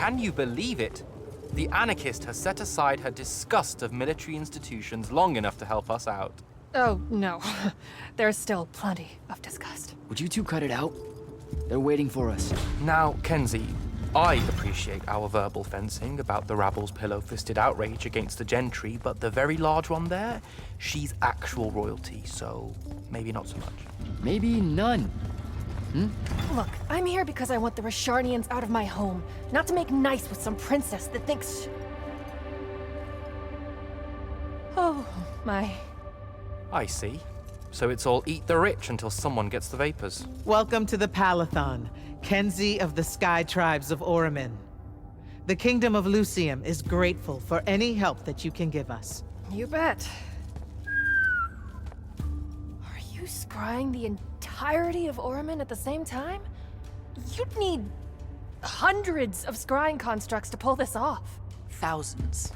Can you believe it? The anarchist has set aside her disgust of military institutions long enough to help us out. Oh, no. There's still plenty of disgust. Would you two cut it out? They're waiting for us. Now, Kenzie, I appreciate our verbal fencing about the rabble's pillow-fisted outrage against the gentry, but the very large one there, she's actual royalty, so maybe not so much. Maybe none. Look, I'm here because I want the Rasharnians out of my home, not to make nice with some princess that thinks... Oh, my... I see. So it's all eat the rich until someone gets the vapors. Welcome to the Palathon, Kenzie of the Sky Tribes of Oramin. The Kingdom of Lucium is grateful for any help that you can give us. You bet. Are you scrying the entirety of Oramin at the same time? You'd need hundreds of scrying constructs to pull this off. Thousands.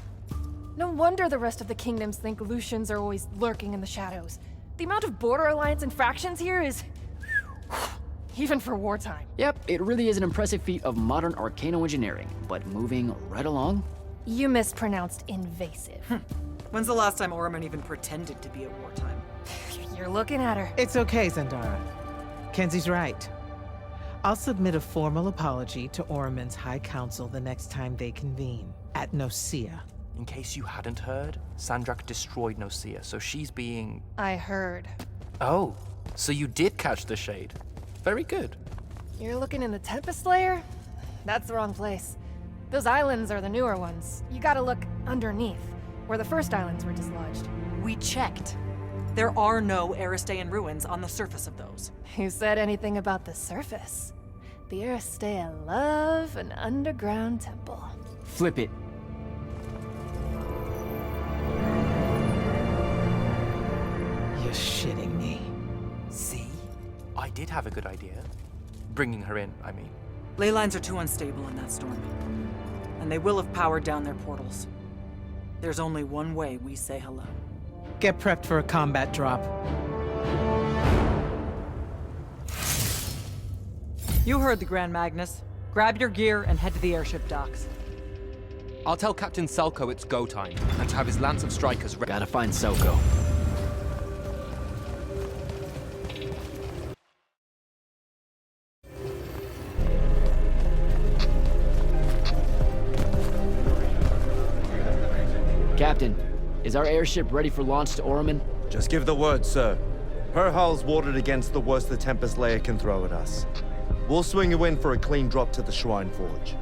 No wonder the rest of the kingdoms think Lucians are always lurking in the shadows. The amount of border alliance and factions here is... even for wartime. Yep, it really is an impressive feat of modern arcano-engineering, but moving right along? You mispronounced invasive. When's the last time Oramin even pretended to be at wartime? You're looking at her. It's okay, Zandara. Kenzie's right. I'll submit a formal apology to Oramin's High Council the next time they convene, at Nosea. In case you hadn't heard, Sandrakk destroyed Nosea, so she's being... I heard. Oh, so you did catch the shade. Very good. You're looking in the Tempest layer? That's the wrong place. Those islands are the newer ones. You gotta look underneath, where the first islands were dislodged. We checked. There are no Aristean ruins on the surface of those. Who said anything about the surface? The Aristea love an underground temple. Flip it. You're shitting me. See? I did have a good idea. Bringing her in, I mean. Ley lines are too unstable in that storm. And they will have powered down their portals. There's only one way we say hello. Get prepped for a combat drop. You heard the Grand Magnus. Grab your gear and head to the airship docks. I'll tell Captain Selko it's go time, and to have his Lance of Strikers ready. Gotta find Selko. Captain, is our airship ready for launch to Oramin? Just give the word, sir. Her hull's warded against the worst the Tempest layer can throw at us. We'll swing you in for a clean drop to the Shrine Forge.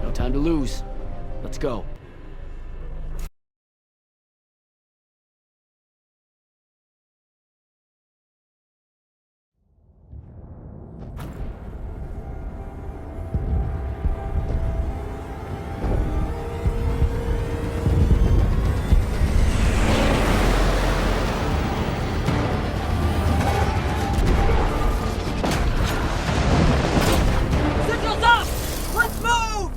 No time to lose. Let's go. Signals up! Let's move!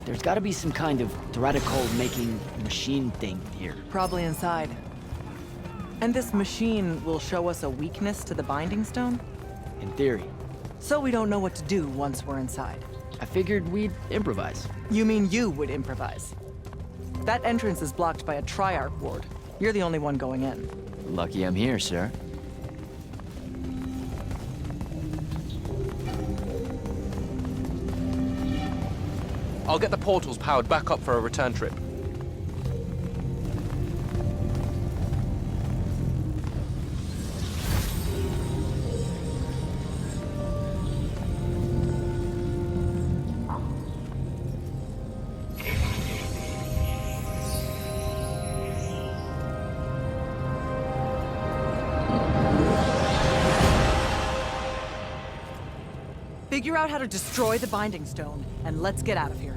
There's gotta be some kind of theoretical-making machine thing here. Probably inside. And this machine will show us a weakness to the Binding Stone? In theory. So we don't know what to do once we're inside. I figured we'd improvise. You mean you would improvise? That entrance is blocked by a Triarch ward. You're the only one going in. Lucky I'm here, sir. I'll get the portals powered back up for a return trip. Figure out how to destroy the Binding Stone, and let's get out of here.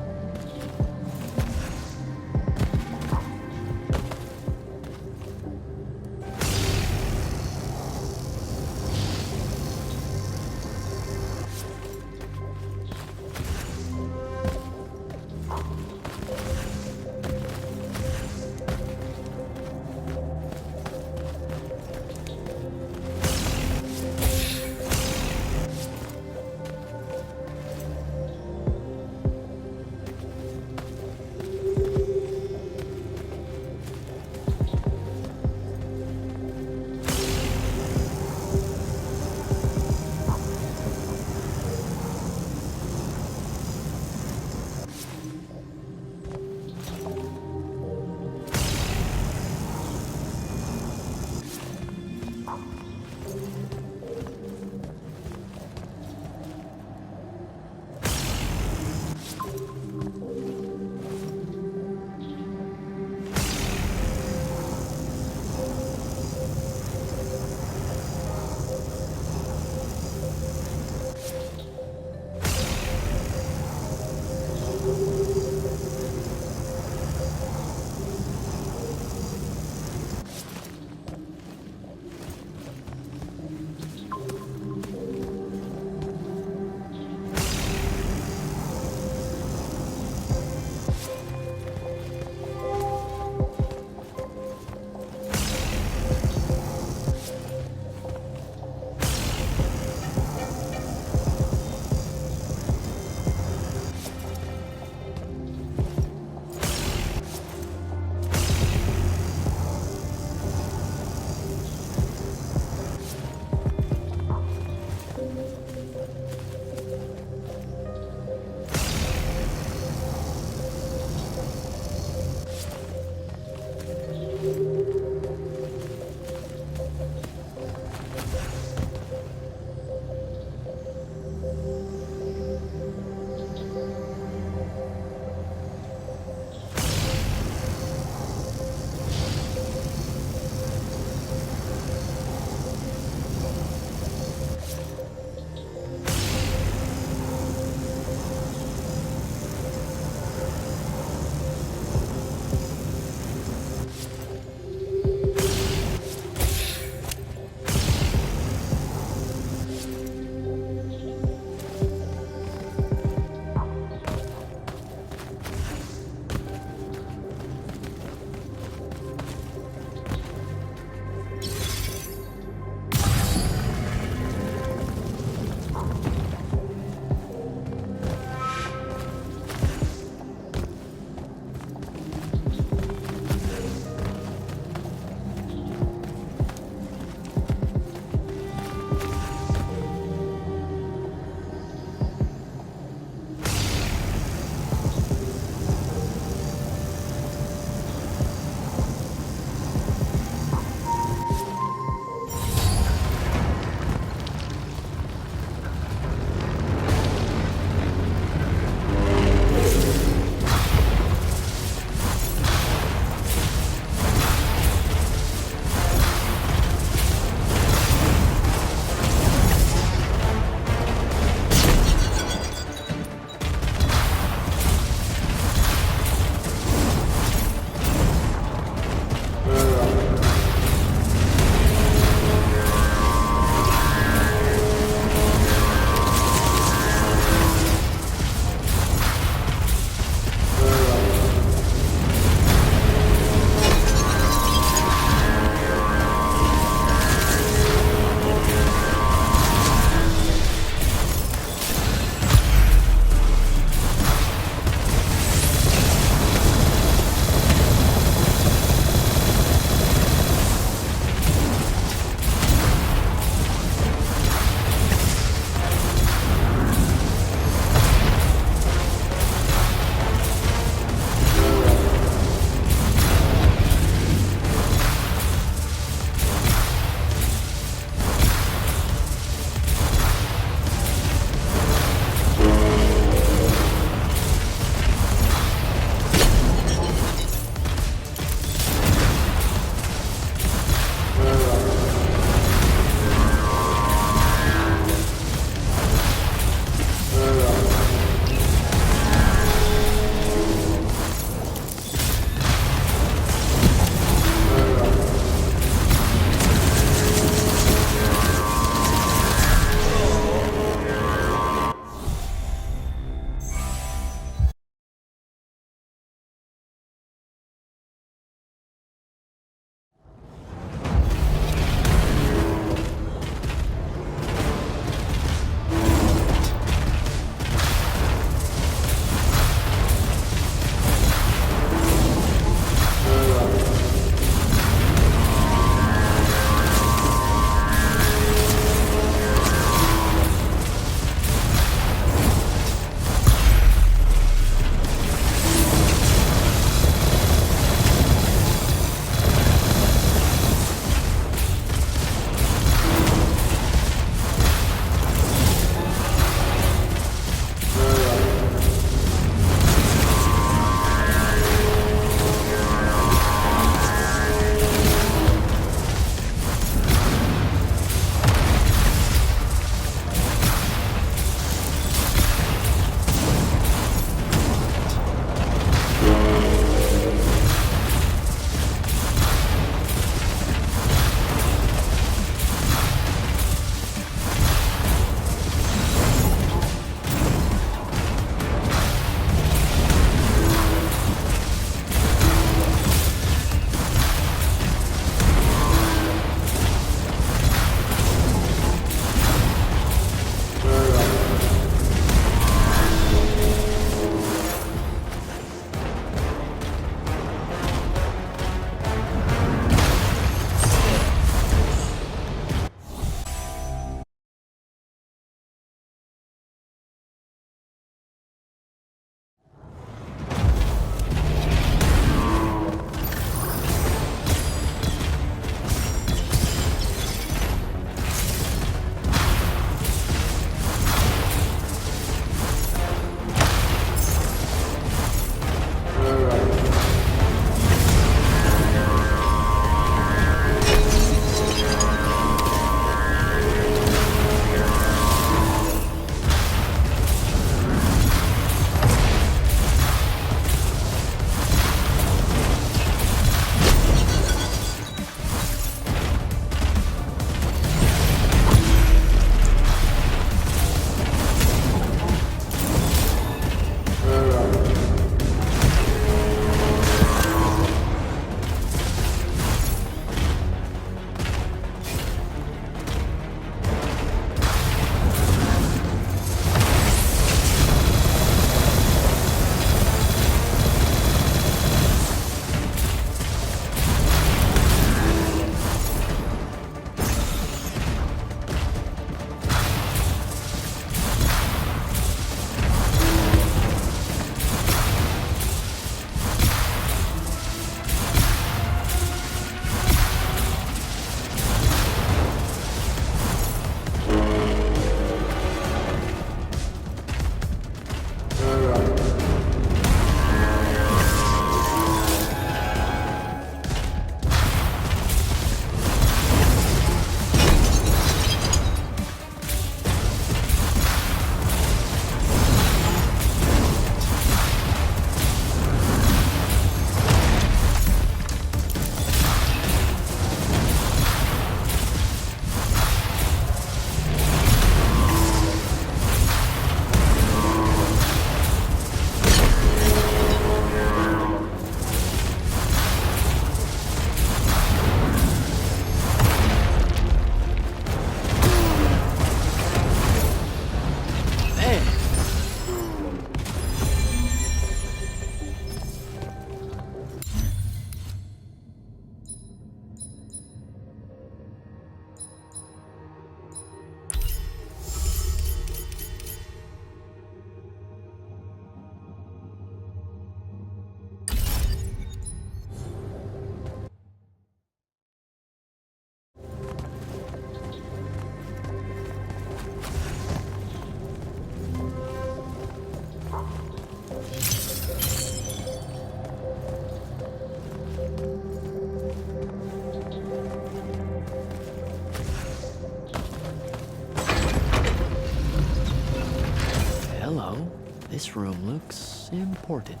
This room looks important.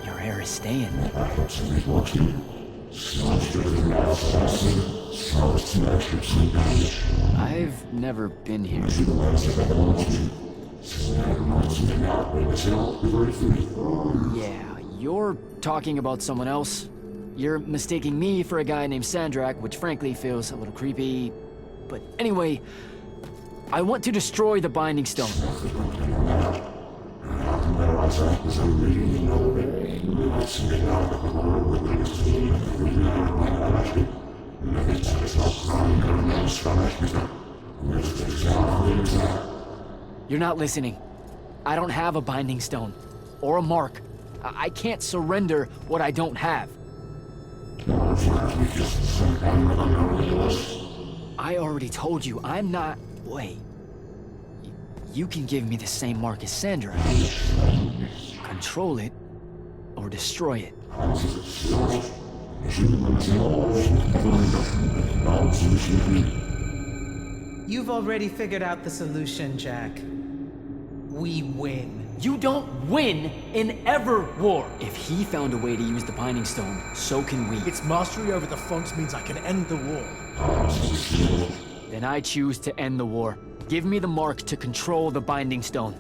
Your hair is staying. I've never been here. Yeah, you're talking about someone else. You're mistaking me for a guy named Sandrakk, which frankly feels a little creepy. But anyway, I want to destroy the Binding Stone. You're not listening. I don't have a Binding Stone. Or a mark. I can't surrender what I don't have. I already told you, I'm not... Wait. You can give me the same mark as Sandra. Control it, or destroy it. You've already figured out the solution, Jack. We win. You don't win in ever war! If he found a way to use the Binding Stone, so can we. Its mastery over the fonts means I can end the war. Then I choose to end the war. Give me the mark to control the Binding Stone.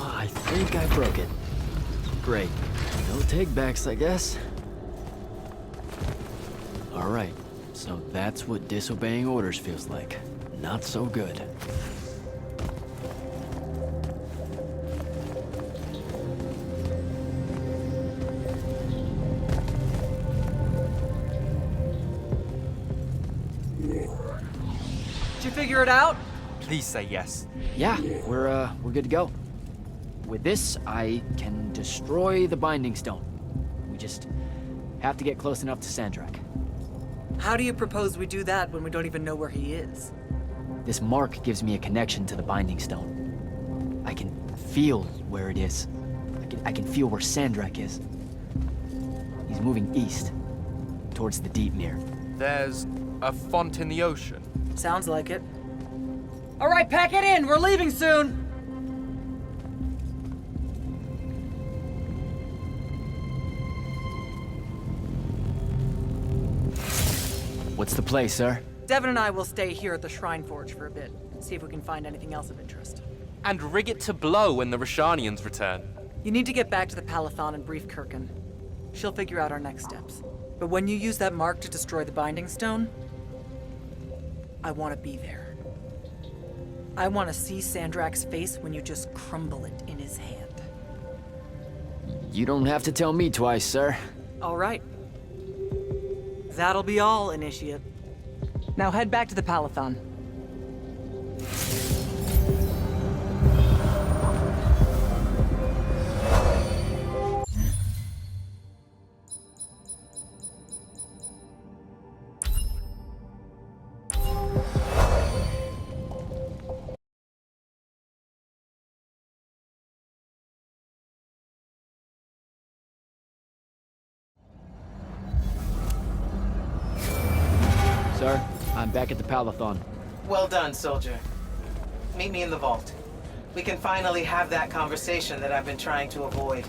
I think I broke it. Great. No takebacks, I guess. Alright, so that's what disobeying orders feels like. Not so good. Did you figure it out? Please say yes. Yeah, we're good to go. With this, I can destroy the Binding Stone. We just have to get close enough to Sandrakk. How do you propose we do that when we don't even know where he is? This mark gives me a connection to the Binding Stone. I can feel where it is. I can feel where Sandrakk is. He's moving east, towards the deep mirror. There's a font in the ocean. Sounds like it. All right, pack it in. We're leaving soon. What's the play, sir? Devin and I will stay here at the Shrine Forge for a bit. See if we can find anything else of interest. And rig it to blow when the Rashanians return. You need to get back to the Palathon and brief Kirkin. She'll figure out our next steps. But when you use that mark to destroy the Binding Stone, I want to be there. I want to see Sandrakk's face when you just crumble it in his hand. You don't have to tell me twice, sir. All right. That'll be all, Initiate. Now head back to the Palathon. Sir, I'm back at the Palathon. Well done, soldier. Meet me in the vault. We can finally have that conversation that I've been trying to avoid.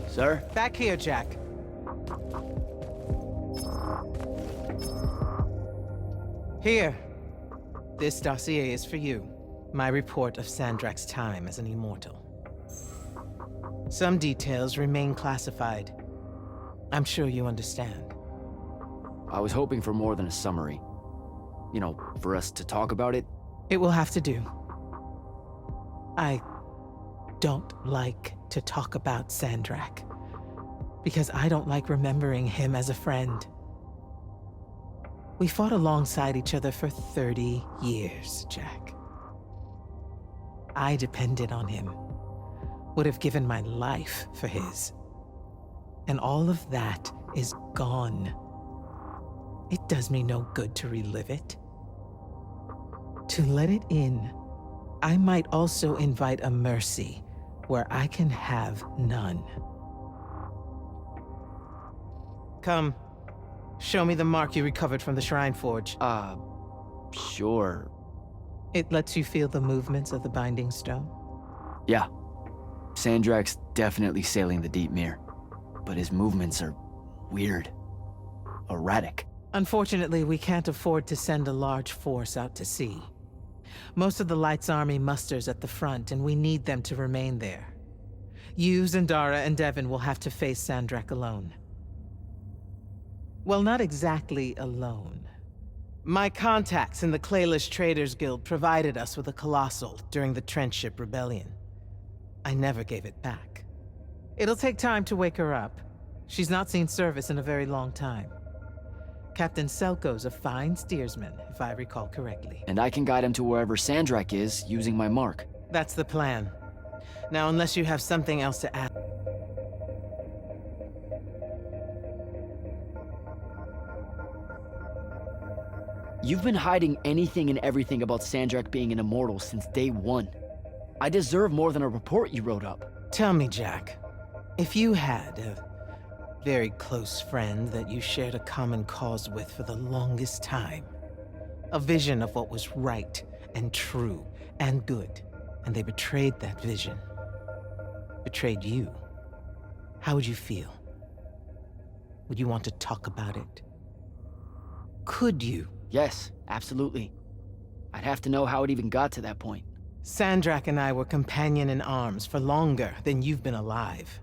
Sir? Back here, Jack. Here. This dossier is for you. My report of Sandrakk's time as an immortal. Some details remain classified. I'm sure you understand. I was hoping for more than a summary. You know, for us to talk about it. It will have to do. I don't like to talk about Sandrakk, because I don't like remembering him as a friend. We fought alongside each other for 30 years, Jack. I depended on him, would have given my life for his. And all of that is gone. It does me no good to relive it. To let it in, I might also invite a mercy where I can have none. Come, show me the mark you recovered from the Shrine Forge. Sure. It lets you feel the movements of the Binding Stone? Yeah. Sandrakk's definitely sailing the deep mirror, but his movements are weird. Erratic. Unfortunately, we can't afford to send a large force out to sea. Most of the Light's army musters at the front, and we need them to remain there. You, Zendara, and Devon will have to face Sandrakk alone. Well, not exactly alone. My contacts in the Clayless Traders Guild provided us with a Colossal during the Trenchship Rebellion. I never gave it back. It'll take time to wake her up. She's not seen service in a very long time. Captain Selko's a fine steersman, if I recall correctly. And I can guide him to wherever Sandrakk is using my mark. That's the plan. Now, unless you have something else to add. You've been hiding anything and everything about Sandrakk being an immortal since day one. I deserve more than a report you wrote up. Tell me, Jack, if you had a very close friend that you shared a common cause with for the longest time, a vision of what was right and true and good, and they betrayed that vision, betrayed you, how would you feel? Would you want to talk about it? Could you? Yes, absolutely. I'd have to know how it even got to that point. Sandrakk and I were companion in arms for longer than you've been alive.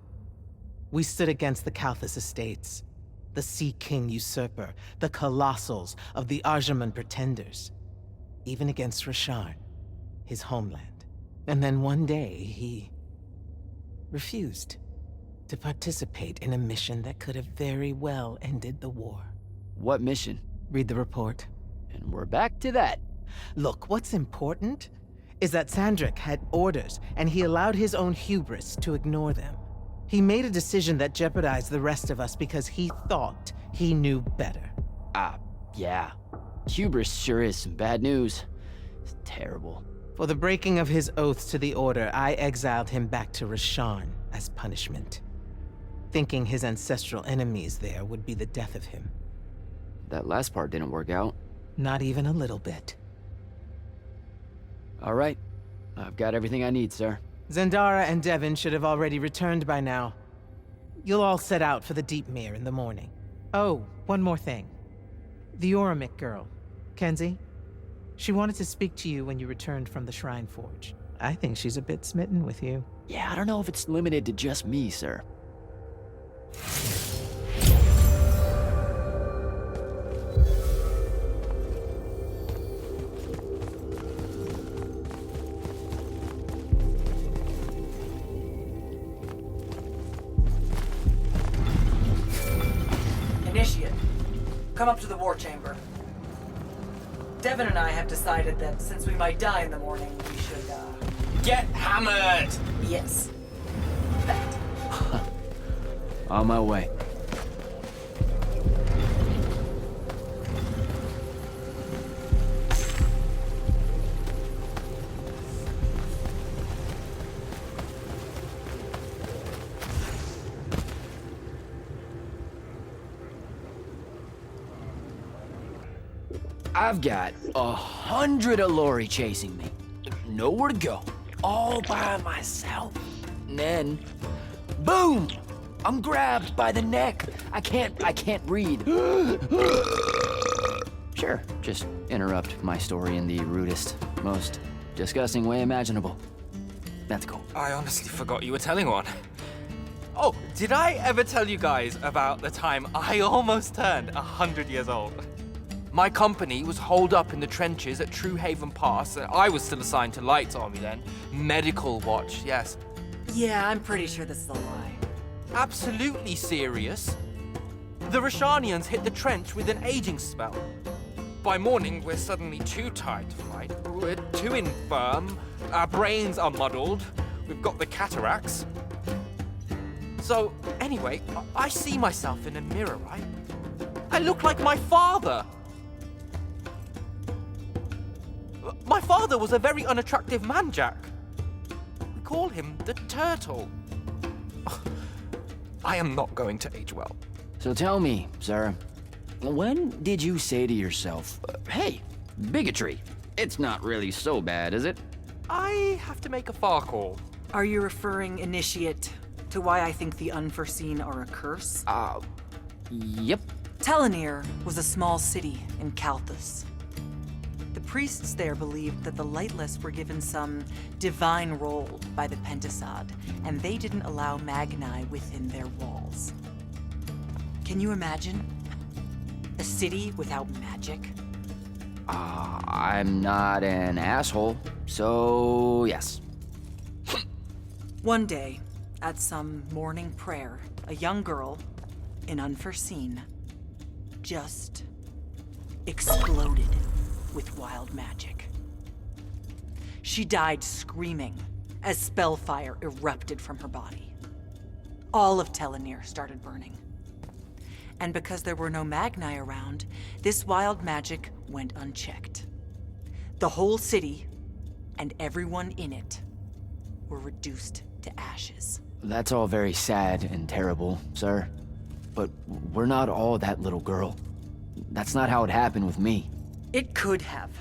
We stood against the Kalthus estates, the Sea King usurper, the Colossals of the Arjaman Pretenders, even against Rasharn, his homeland. And then one day, he refused to participate in a mission that could have very well ended the war. What mission? Read the report. And we're back to that. Look, what's important is that Sandrakk had orders, and he allowed his own hubris to ignore them. He made a decision that jeopardized the rest of us because he thought he knew better. Yeah. Hubris sure is some bad news. It's terrible. For the breaking of his oaths to the Order, I exiled him back to Rasharn as punishment, thinking his ancestral enemies there would be the death of him. That last part didn't work out. Not even a little bit. All right. I've got everything I need, sir. Zendara and Devon should have already returned by now. You'll all set out for the Deep Mere in the morning. Oh, one more thing. The Oromik girl, Kenzie. She wanted to speak to you when you returned from the Shrine Forge. I think she's a bit smitten with you. Yeah, I don't know if it's limited to just me, sir. Initiate, come up to the war chamber. Devon and I have decided that since we might die in the morning, we should, Get hammered! yes. That. On my way. I've got 100 Allori chasing me. Nowhere to go. All by myself. And then, boom! I'm grabbed by the neck. I can't breathe. Sure, just interrupt my story in the rudest, most disgusting way imaginable. That's cool. I honestly forgot you were telling one. Oh, did I ever tell you guys about the time I almost turned 100 years old? My company was holed up in the trenches at True Haven Pass, and I was still assigned to Light Army then. Medical watch, yes. Yeah, I'm pretty sure this is a lie. Absolutely serious. The Rashanians hit the trench with an aging spell. By morning, we're suddenly too tired to fight. We're too infirm. Our brains are muddled. We've got the cataracts. So, anyway, I see myself in a mirror, right? I look like my father. My father was a very unattractive man, Jack. We call him the Turtle. I am not going to age well. So tell me, sir, when did you say to yourself, hey, bigotry, it's not really so bad, is it? I have to make a far call. Are you referring, Initiate, to why I think the unforeseen are a curse? Yep. Telenir was a small city in Kalthus. The priests there believed that the Lightless were given some divine role by the Pentasod, and they didn't allow Magni within their walls. Can you imagine? A city without magic? I'm not an asshole, so yes. One day, at some morning prayer, a young girl, in Unforeseen, just exploded with wild magic. She died screaming as spellfire erupted from her body. All of Telenir started burning. And because there were no Magni around, this wild magic went unchecked. The whole city, and everyone in it, were reduced to ashes. That's all very sad and terrible, sir. But we're not all that little girl. That's not how it happened with me. It could have.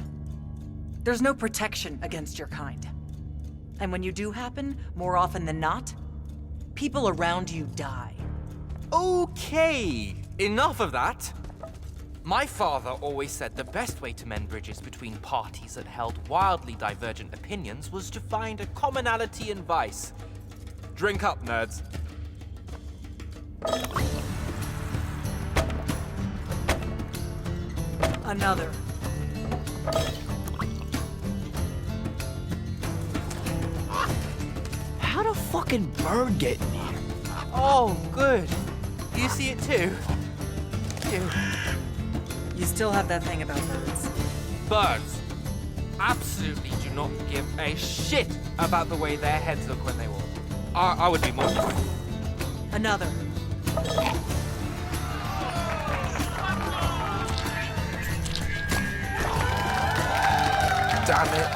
There's no protection against your kind. And when you do happen, more often than not, people around you die. Okay, enough of that. My father always said the best way to mend bridges between parties that held wildly divergent opinions was to find a commonality in vice. Drink up, nerds. Another. How'd a fucking bird get in here? Oh, good. You see it too? You. You still have that thing about birds. Birds absolutely do not give a shit about the way their heads look when they walk. I would be mortified. Another. Damn it.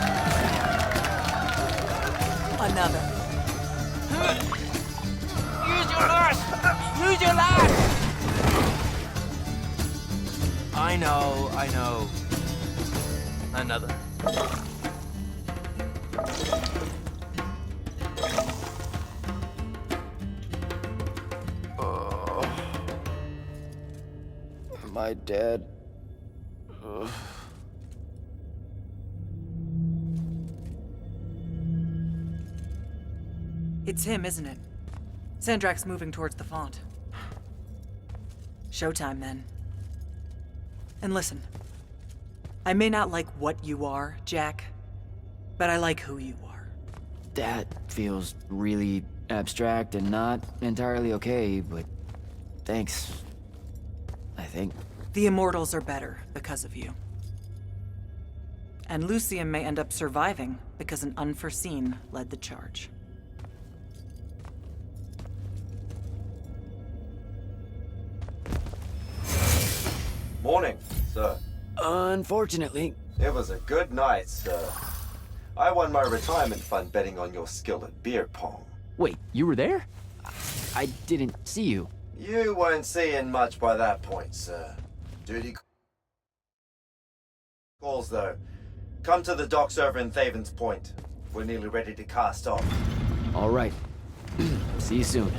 Another. Use your lash! Use your lash! I know. Another. Am I dead? It's him, isn't it? Sandrakk's moving towards the font. Showtime, then. And listen, I may not like what you are, Jack, but I like who you are. That feels really abstract and not entirely okay, but thanks. I think. The Immortals are better because of you. And Lucium may end up surviving because an Unforeseen led the charge. Morning, sir. Unfortunately, It was a good night, sir. I won my retirement fund betting on your skill at beer pong. wait, you were there? I didn't see you. You weren't seeing much by that point, sir. Duty calls, though. Come to the docks over in Thaven's Point. We're nearly ready to cast off. All right. See you soon.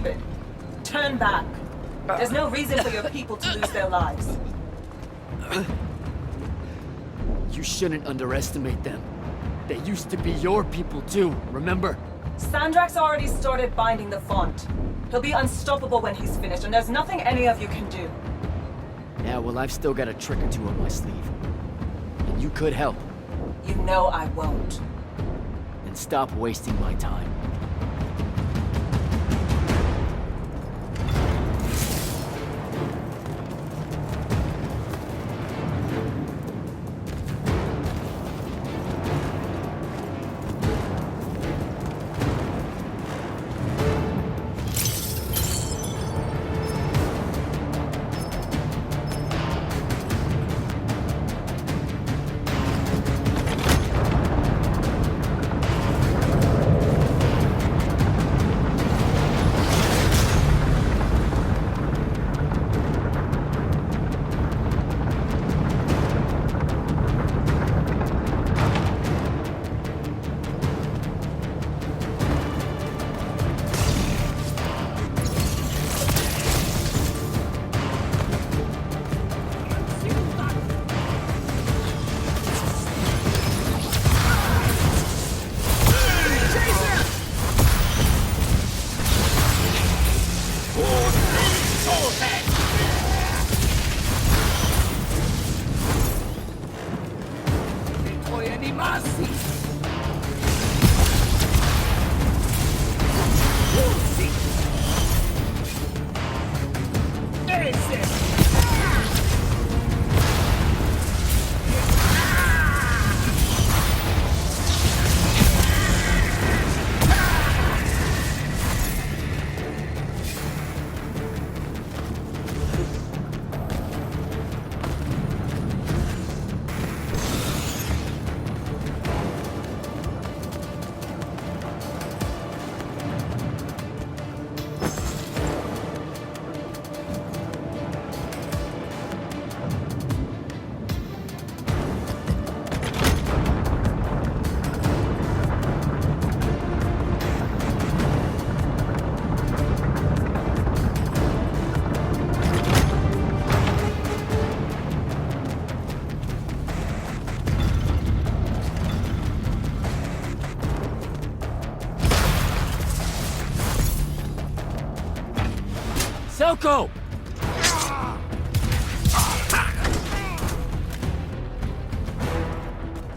stupid. Turn back. There's no reason for your people to lose their lives. You shouldn't underestimate them. They used to be your people too, remember? Sandrakk's already started binding the font. He'll be unstoppable when he's finished, and there's nothing any of you can do. Yeah, well, I've still got a trick or two up my sleeve. And you could help. You know I won't. And stop wasting my time. Selko!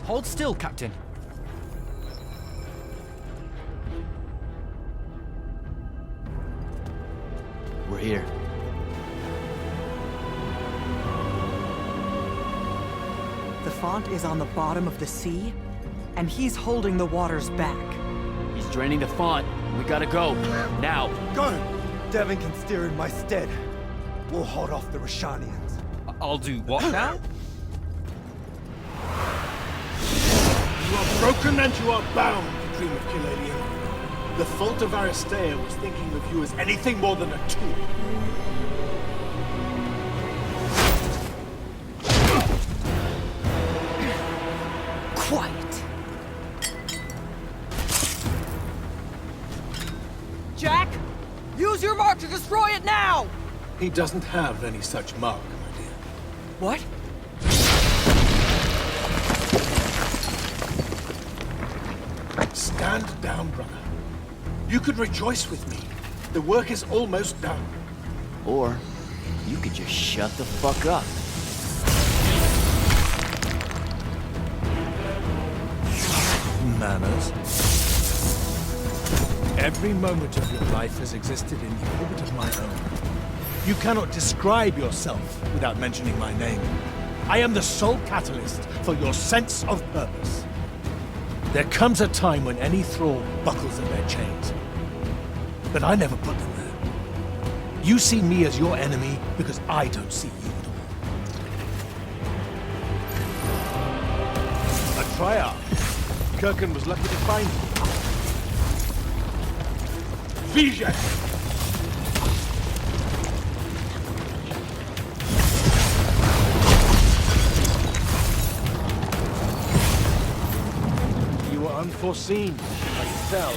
Hold still, Captain. We're here. The font is on the bottom of the sea, and he's holding the waters back. He's draining the font. We gotta go. Now. Go! Devin can steer in my stead. We'll hold off the Rashanians. I'll do what now? You are broken and you are bound, Dream of Kilalian. The fault of Aristea was thinking of you as anything more than a tool. Quiet. Jack, use your mark to destroy it now! He doesn't have any such mark, my dear. What? Stand down, brother. You could rejoice with me. The work is almost done. Or you could just shut the fuck up. Manners. Every moment of your life has existed in the orbit of my own. You cannot describe yourself without mentioning my name. I am the sole catalyst for your sense of purpose. There comes a time when any thrall buckles in their chains. But I never put them there. You see me as your enemy because I don't see you at all. A triarch. Kirkin was lucky to find you. Vijay! You were unforeseen, I can tell.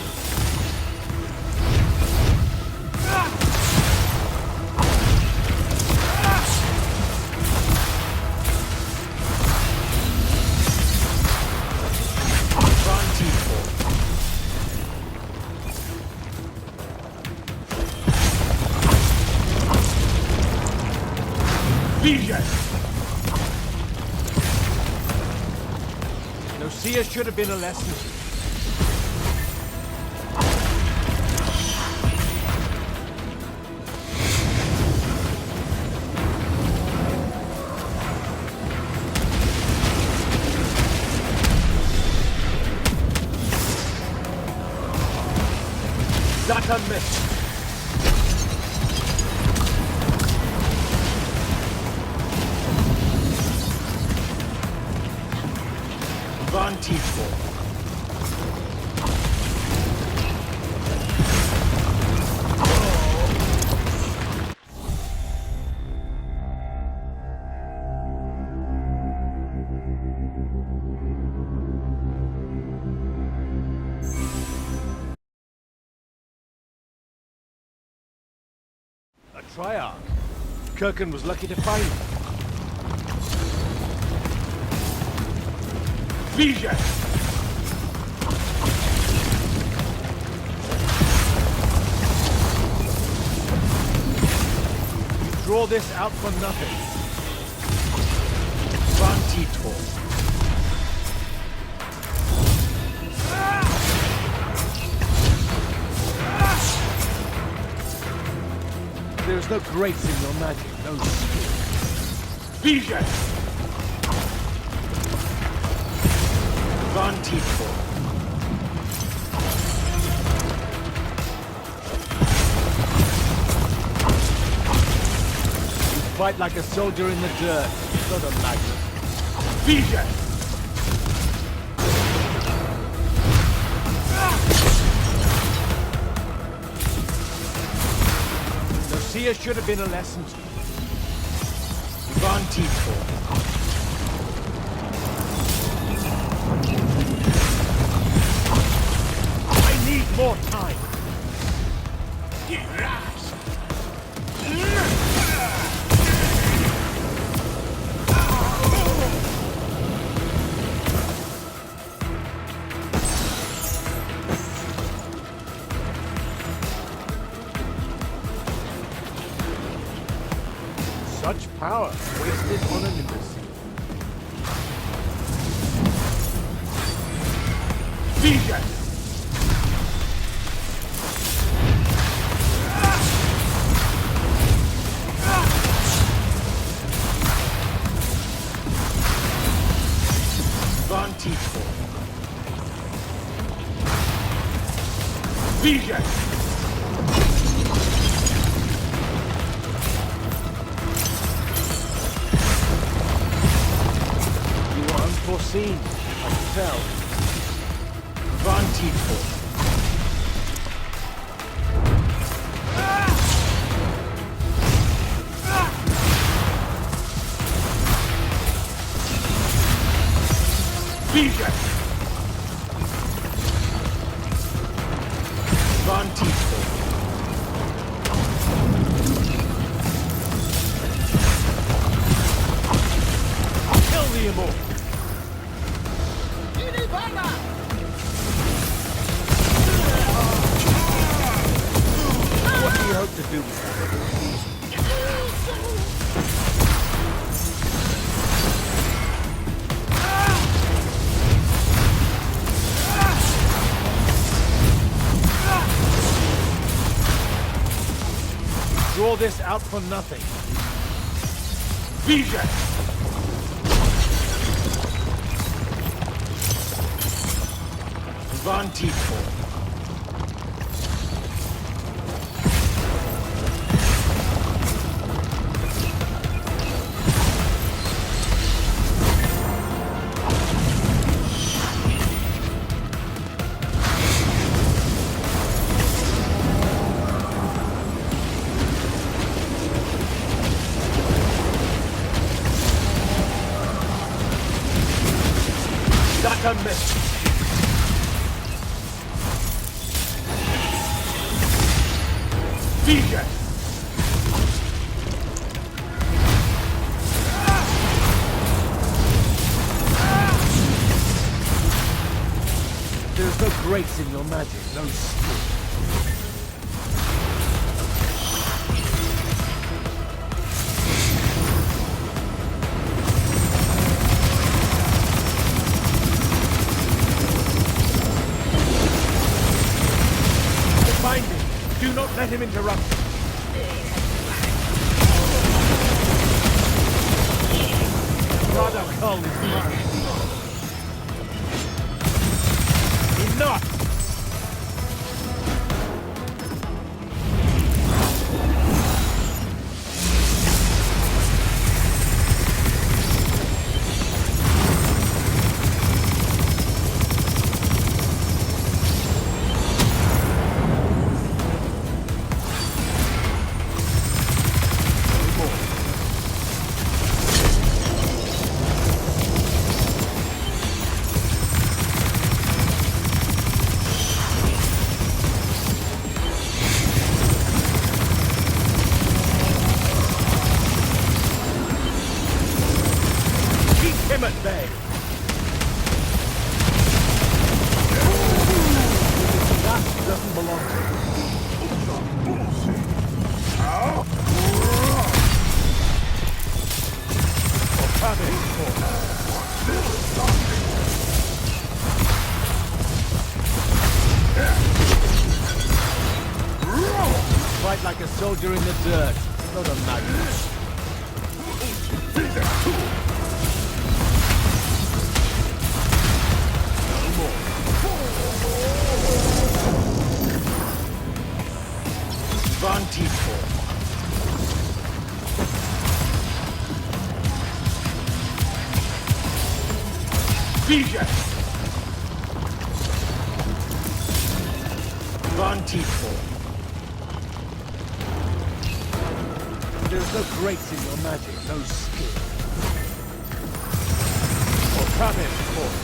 Lucia should have been a lesson. That a miss. Teachful. A Triarch. Kirkin was lucky to find him. Vision! Draw this out for nothing. Vantitor. There is no grace in your magic, no skill. Vision! Vantitor. Fight like a soldier in the dirt, not a magnet. Vision! Lucia should have been a lesson to you. Vantitor. I need more time. Such power wasted on an imbecile. Vision! Vantitor. Vision! Unforeseen, I can tell. Vantitor. Vision! Vantitor. Kill the immortal. What do you hope to do with that? Draw this out for nothing. Vision! Vantitor. That a miss. Vision! There's no grace in your magic, no skill. him interrupt. Brother Cole is mine. Enough! Him at bay. That doesn't belong to you. Or have it. Fight like a soldier in the dirt, not a magnet. Vantiful. Vision. Vantiful. There's no grace in your magic, no skill. Or Travis force.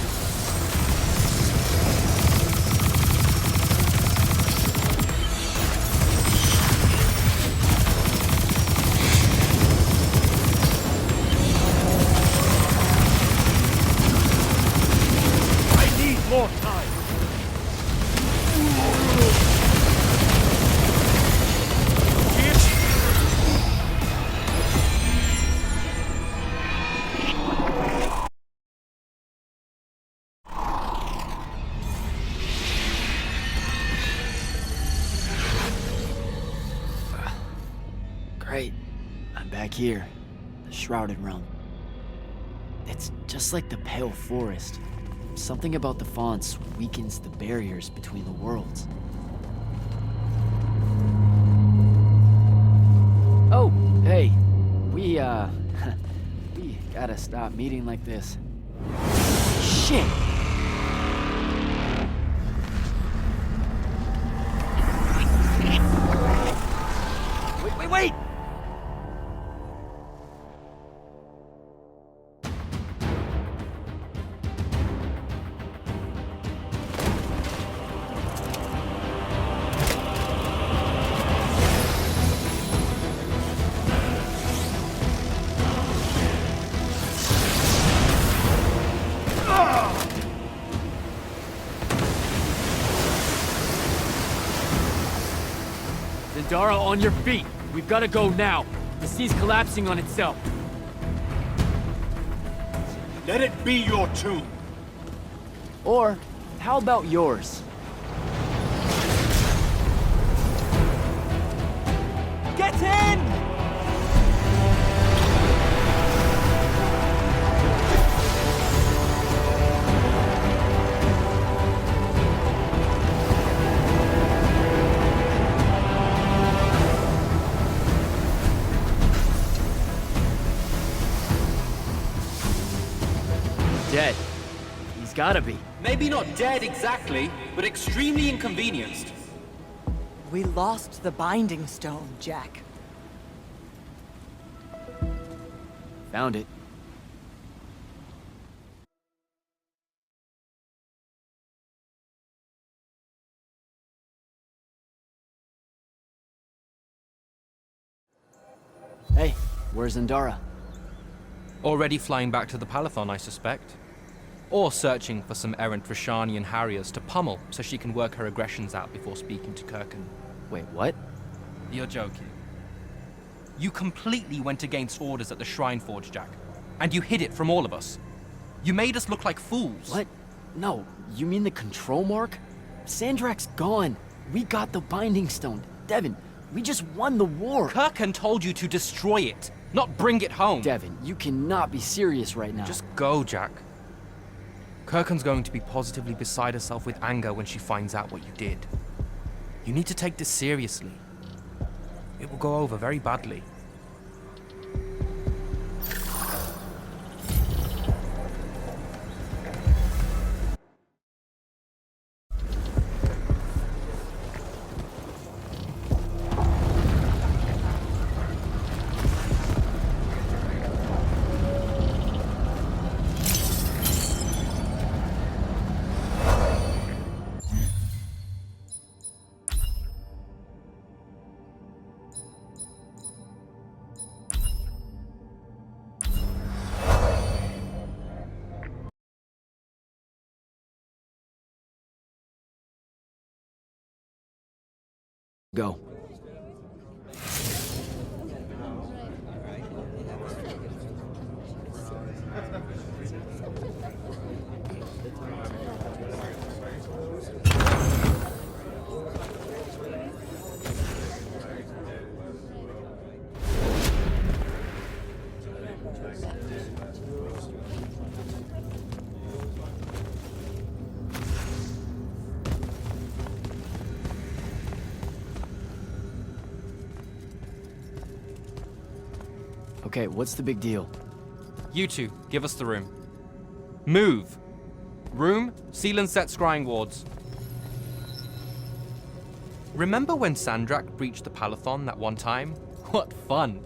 More time. Great. I'm back here. The Shrouded Realm. It's just like the Pale Forest. Something about the fonts weakens the barriers between the worlds. Oh, hey. We gotta stop meeting like this. Shit! Wait! Zendara, on your feet! We've gotta go now! The sea's collapsing on itself! Let it be your tomb! Or, how about yours? Get in! Dead. He's gotta be. Maybe not dead exactly, but extremely inconvenienced. We lost the Binding Stone, Jack. Found it. Hey, where's Zendara? Already flying back to the Palathon, I suspect. Or searching for some errant Rashanian harriers to pummel so she can work her aggressions out before speaking to Kirkin. Wait, what? You're joking. You completely went against orders at the Shrine Forge, Jack. And you hid it from all of us. You made us look like fools. What? No, you mean the control mark? Sandrakk's gone. We got the Binding Stone. Devin, We just won the war. Kirkan told you to destroy it, not bring it home. Devin, you cannot be serious right now. Just go, Jack. Kirkan's going to be positively beside herself with anger when she finds out what you did. You need to take this seriously. It will go over very badly. Go. Okay, what's the big deal? You two, give us the room. Move! Room, seal and set scrying wards. Remember when Sandrakk breached the Palathon that one time? What fun!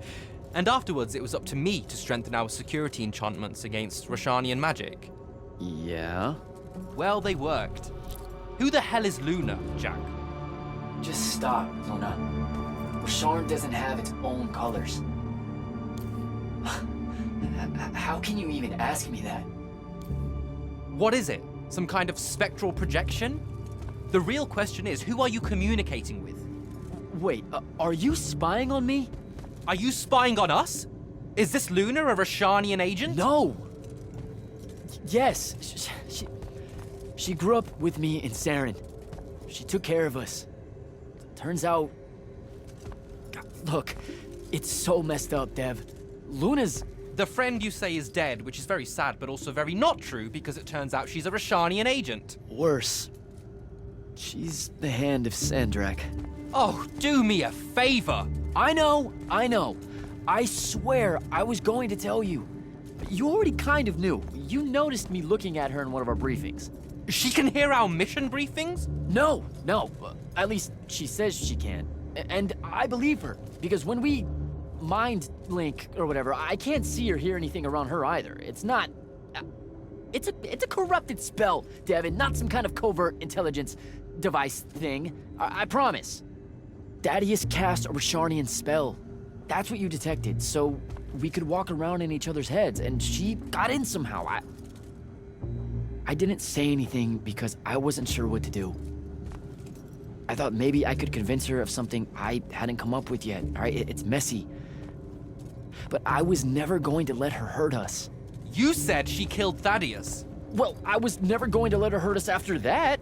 And afterwards it was up to me to strengthen our security enchantments against Roshanian magic. Yeah? Well, they worked. Who the hell is Luna, Jack? Just stop, Luna. Rosharn doesn't have its own colors. How can you even ask me that? What is it? Some kind of spectral projection? The real question is, who are you communicating with? Wait, are you spying on me? Are you spying on us? Is this Luna a Roshanian agent? No! Yes, she grew up with me in Saren. She took care of us. Turns out... Look, it's so messed up, Dev. Luna's... The friend you say is dead, which is very sad, but also very not true, because it turns out she's a Roshanian agent. Worse. She's the hand of Sandrakk. Oh, do me a favor! I know. I swear I was going to tell you. You already kind of knew. You noticed me looking at her in one of our briefings. She can hear our mission briefings? No. At least she says she can. And I believe her, because when we mind link or whatever, I can't see or hear anything around her either. It's not... It's a corrupted spell, Devin, not some kind of covert intelligence device thing. I promise. Thaddeus cast a Rosharnian spell. That's what you detected, so we could walk around in each other's heads, and she got in somehow. I didn't say anything because I wasn't sure what to do. I thought maybe I could convince her of something I hadn't come up with yet, all right? It's messy. But I was never going to let her hurt us. You said she killed Thaddeus. Well, I was never going to let her hurt us after that.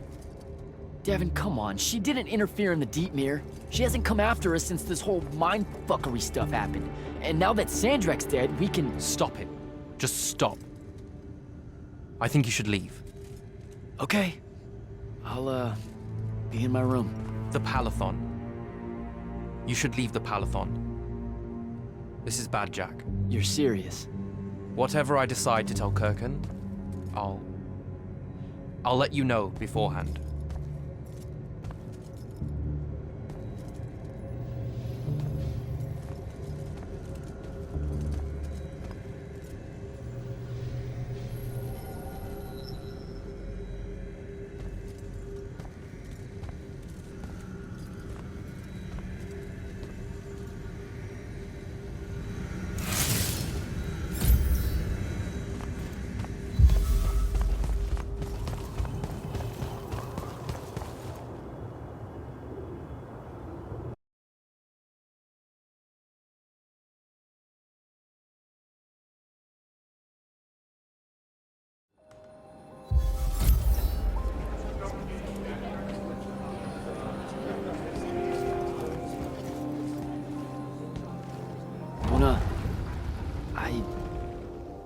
Devin, come on. She didn't interfere in the Deep Mirror. She hasn't come after us since this whole mindfuckery stuff happened. And now that Sandrakk's dead, we can... Stop it. Just stop. I think you should leave. Okay. I'll, be in my room. The Palathon. You should leave the Palathon. This is bad, Jack. You're serious? Whatever I decide to tell Kirkan, I'll let you know beforehand.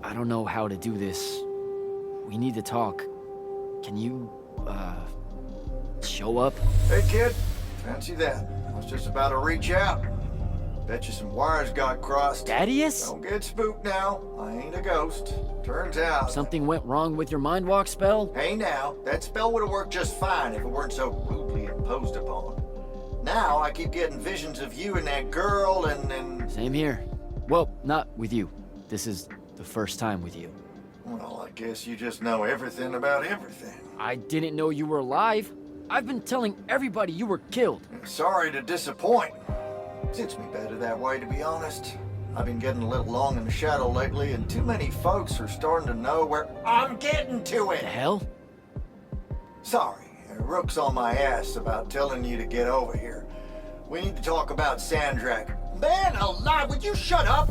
I don't know how to do this. We need to talk. Can you, show up? Hey, kid. Fancy that. I was just about to reach out. Bet you some wires got crossed. Thaddeus? Don't get spooked now. I ain't a ghost. Turns out... Something went wrong with your mind walk spell? Hey now, that spell would have worked just fine if it weren't so rudely imposed upon. Now I keep getting visions of you and that girl and... Same here. Well, not with you. This is the first time with you. Well, I guess you just know everything about everything. I didn't know you were alive. I've been telling everybody you were killed. Sorry to disappoint. Suits me better that way, to be honest. I've been getting a little long in the shadow lately, and too many folks are starting to know where I'm getting to it. The hell? Sorry, Rook's on my ass about telling you to get over here. We need to talk about Sandrakk. Man alive, would you shut up?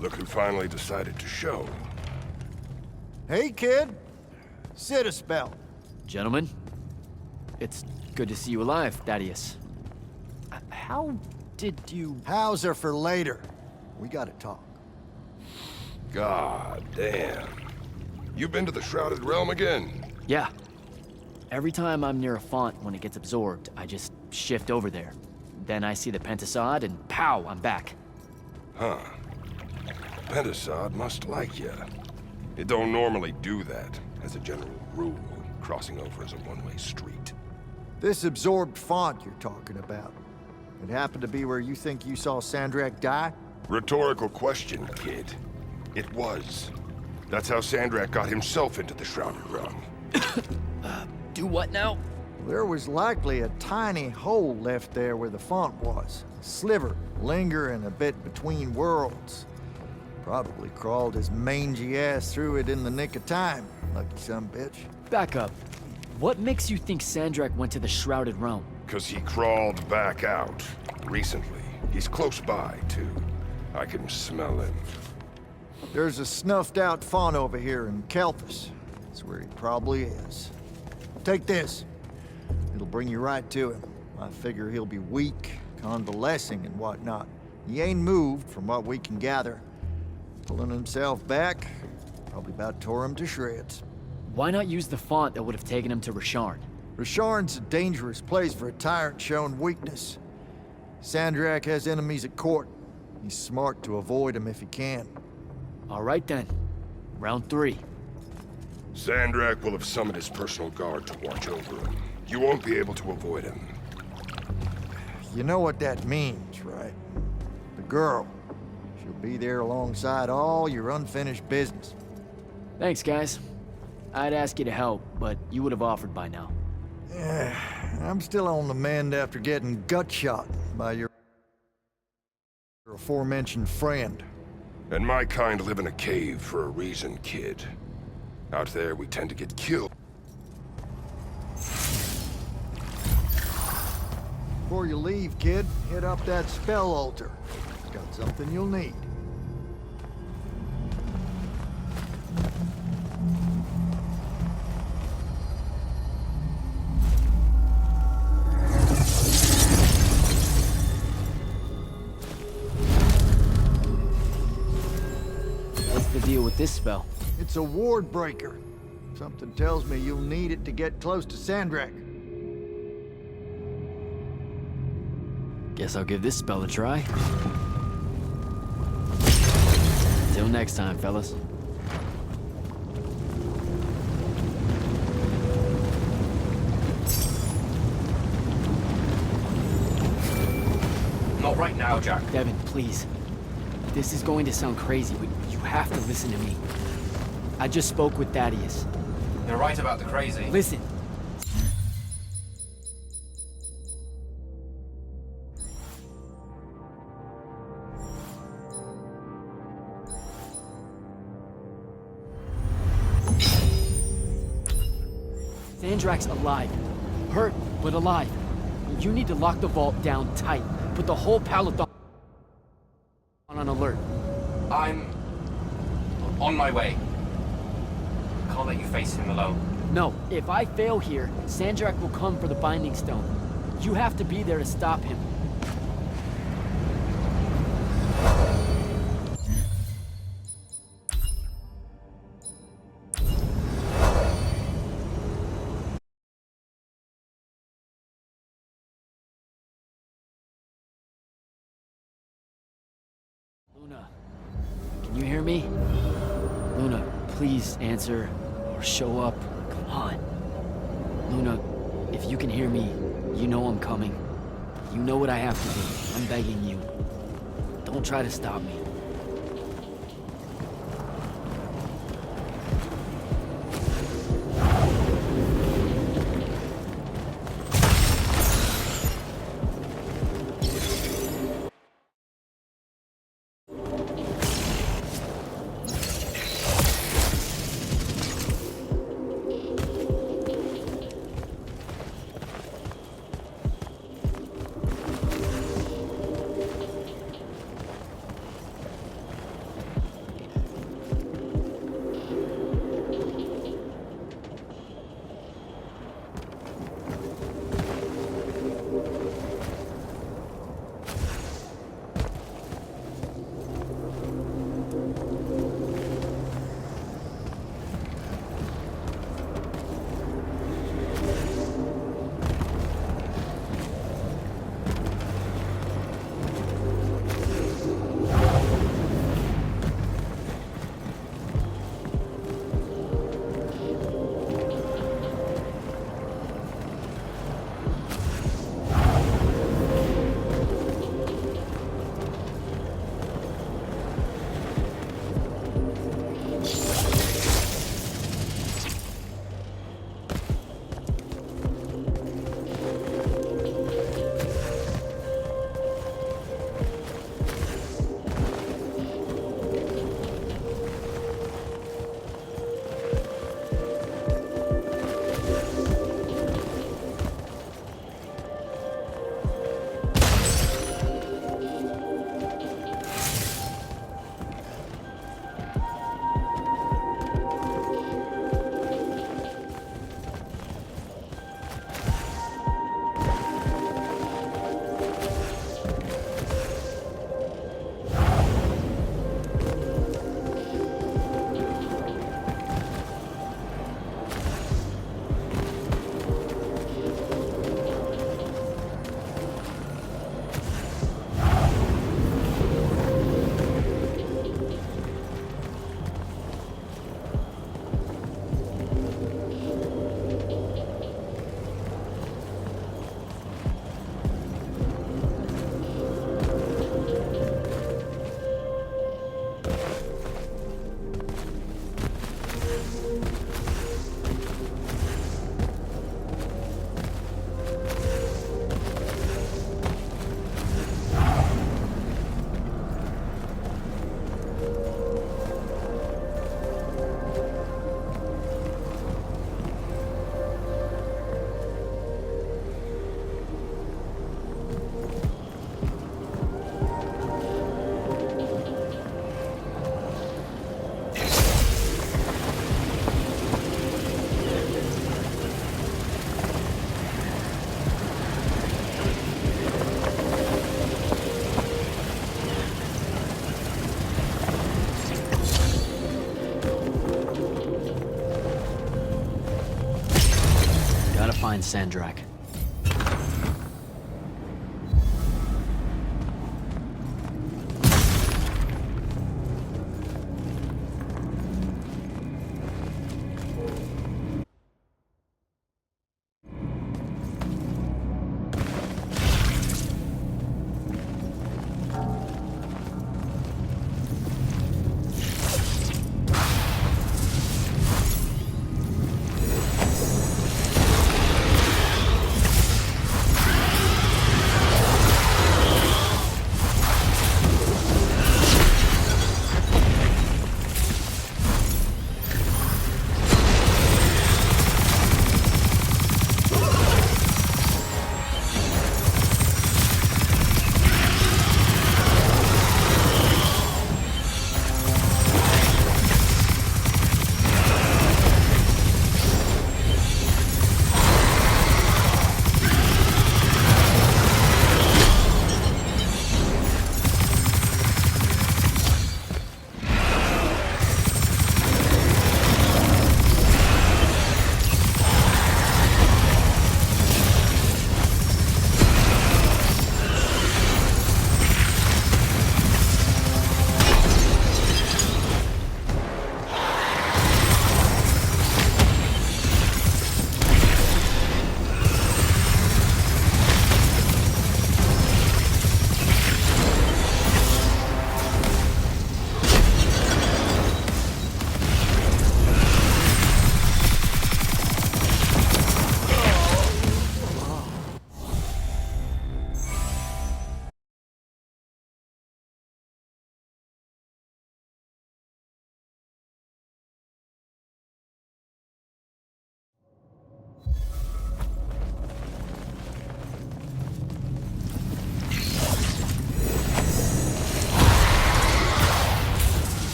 Look who finally decided to show. Hey, kid. Sit a spell. Gentlemen, it's good to see you alive, Thaddeus. How did you... Hows are for later. We gotta talk. God damn. You've been to the Shrouded Realm again? Yeah. Every time I'm near a font when it gets absorbed, I just shift over there. Then I see the Pentasod and pow, I'm back. Huh. Pentasod must like ya. It don't normally do that, as a general rule. Crossing over is a one-way street. This absorbed font you're talking about, it happened to be where you think you saw Sandrakk die? Rhetorical question, kid. It was. That's how Sandrakk got himself into the Shrouded Realm. Do what now? There was likely a tiny hole left there where the font was. A sliver lingering a bit between worlds. Probably crawled his mangy ass through it in the nick of time. Lucky son bitch. Back up. What makes you think Sandrakk went to the Shrouded Realm? 'Cause he crawled back out. Recently. He's close by, too. I can smell him. There's a snuffed out font over here in Kelthus. That's where he probably is. Take this. It'll bring you right to him. I figure he'll be weak, convalescing and whatnot. He ain't moved, from what we can gather. Pulling himself back, probably about tore him to shreds. Why not use the font that would have taken him to Rasharn? Rasharn's a dangerous place for a tyrant showing weakness. Sandrakk has enemies at court. He's smart to avoid them if he can. All right then. Round 3. Sandrakk will have summoned his personal guard to watch over him. You won't be able to avoid him. You know what that means, right? The girl. She'll be there alongside all your unfinished business. Thanks, guys. I'd ask you to help, but you would have offered by now. Yeah, I'm still on the mend after getting gut shot by your aforementioned friend. And my kind live in a cave for a reason, kid. Out there, we tend to get killed. Before you leave, kid, hit up that spell altar. It's got something you'll need. What's the deal with this spell? It's a ward breaker. Something tells me you'll need it to get close to Sandrakk. Guess I'll give this spell a try. Till next time, fellas. Not right now, Jack. Devin, please. This is going to sound crazy, but you have to listen to me. I just spoke with Thaddeus. You're right about the crazy. Listen. Sandrakk's alive. Hurt, but alive. You need to lock the vault down tight. Put the whole Paladon on alert. I'm on my way. Can't let you face him alone. No, if I fail here, Sandrakk will come for the Binding Stone. You have to be there to stop him. Luna, can you hear me? Luna, please answer or show up. Come on. Luna, if you can hear me, you know I'm coming. You know what I have to do. I'm begging you. Don't try to stop me. Sandrakk.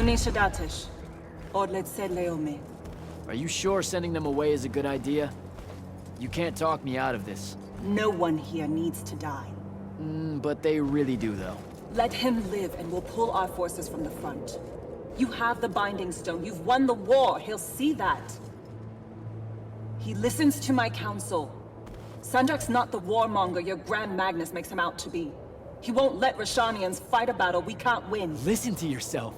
Nishadatish. Odlet said Leome. Are you sure sending them away is a good idea? You can't talk me out of this. No one here needs to die. But they really do, though. Let him live and we'll pull our forces from the front. You have the Binding Stone. You've won the war. He'll see that. He listens to my counsel. Sandrakk's not the warmonger your Grand Magnus makes him out to be. He won't let Rashanians fight a battle we can't win. Listen to yourself.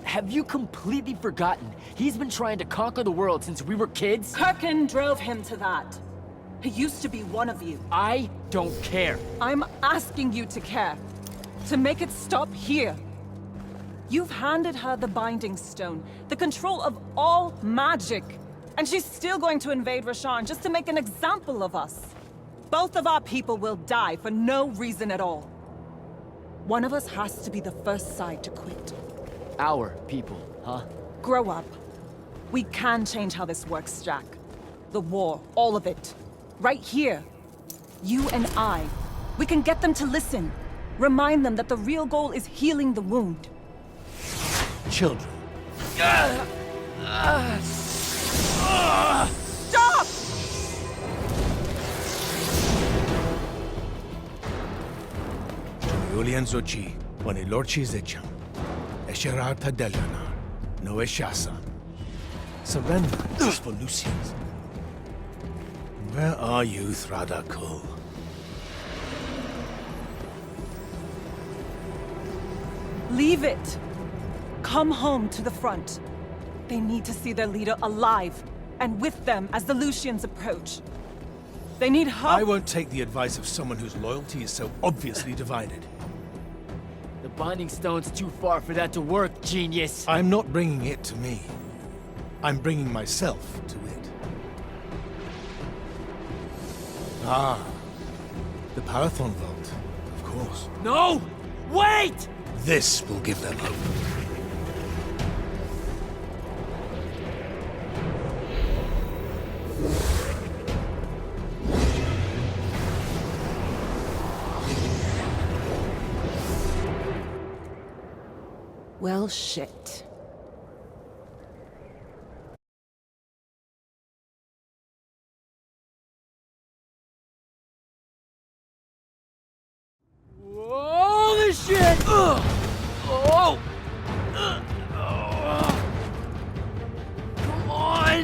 Have you completely forgotten? He's been trying to conquer the world since we were kids? Kirkin drove him to that. He used to be one of you. I don't care. I'm asking you to care. To make it stop here. You've handed her the Binding Stone, the control of all magic. And she's still going to invade Rasharn just to make an example of us. Both of our people will die for no reason at all. One of us has to be the first side to quit. Our people, huh? Grow up. We can change how this works, Jack. The war, all of it. Right here. You and I. We can get them to listen. Remind them that the real goal is healing the wound. Children. Stop! Julian Zochi, Wanilorchi Zecham, Esherar Tadelianar, Noe Shasan. Surrender is for Lucians. Where are you, Thradakul? Leave it. Come home to the front. They need to see their leader alive, and with them as the Lucians approach. They need help. I won't take the advice of someone whose loyalty is so obviously divided. The Binding Stone's too far for that to work, genius. I'm not bringing it to me. I'm bringing myself to it. Ah, the Parathon Vault, of course. No! Wait! This will give them hope. Well, shit. Holy shit! Oh! Come on!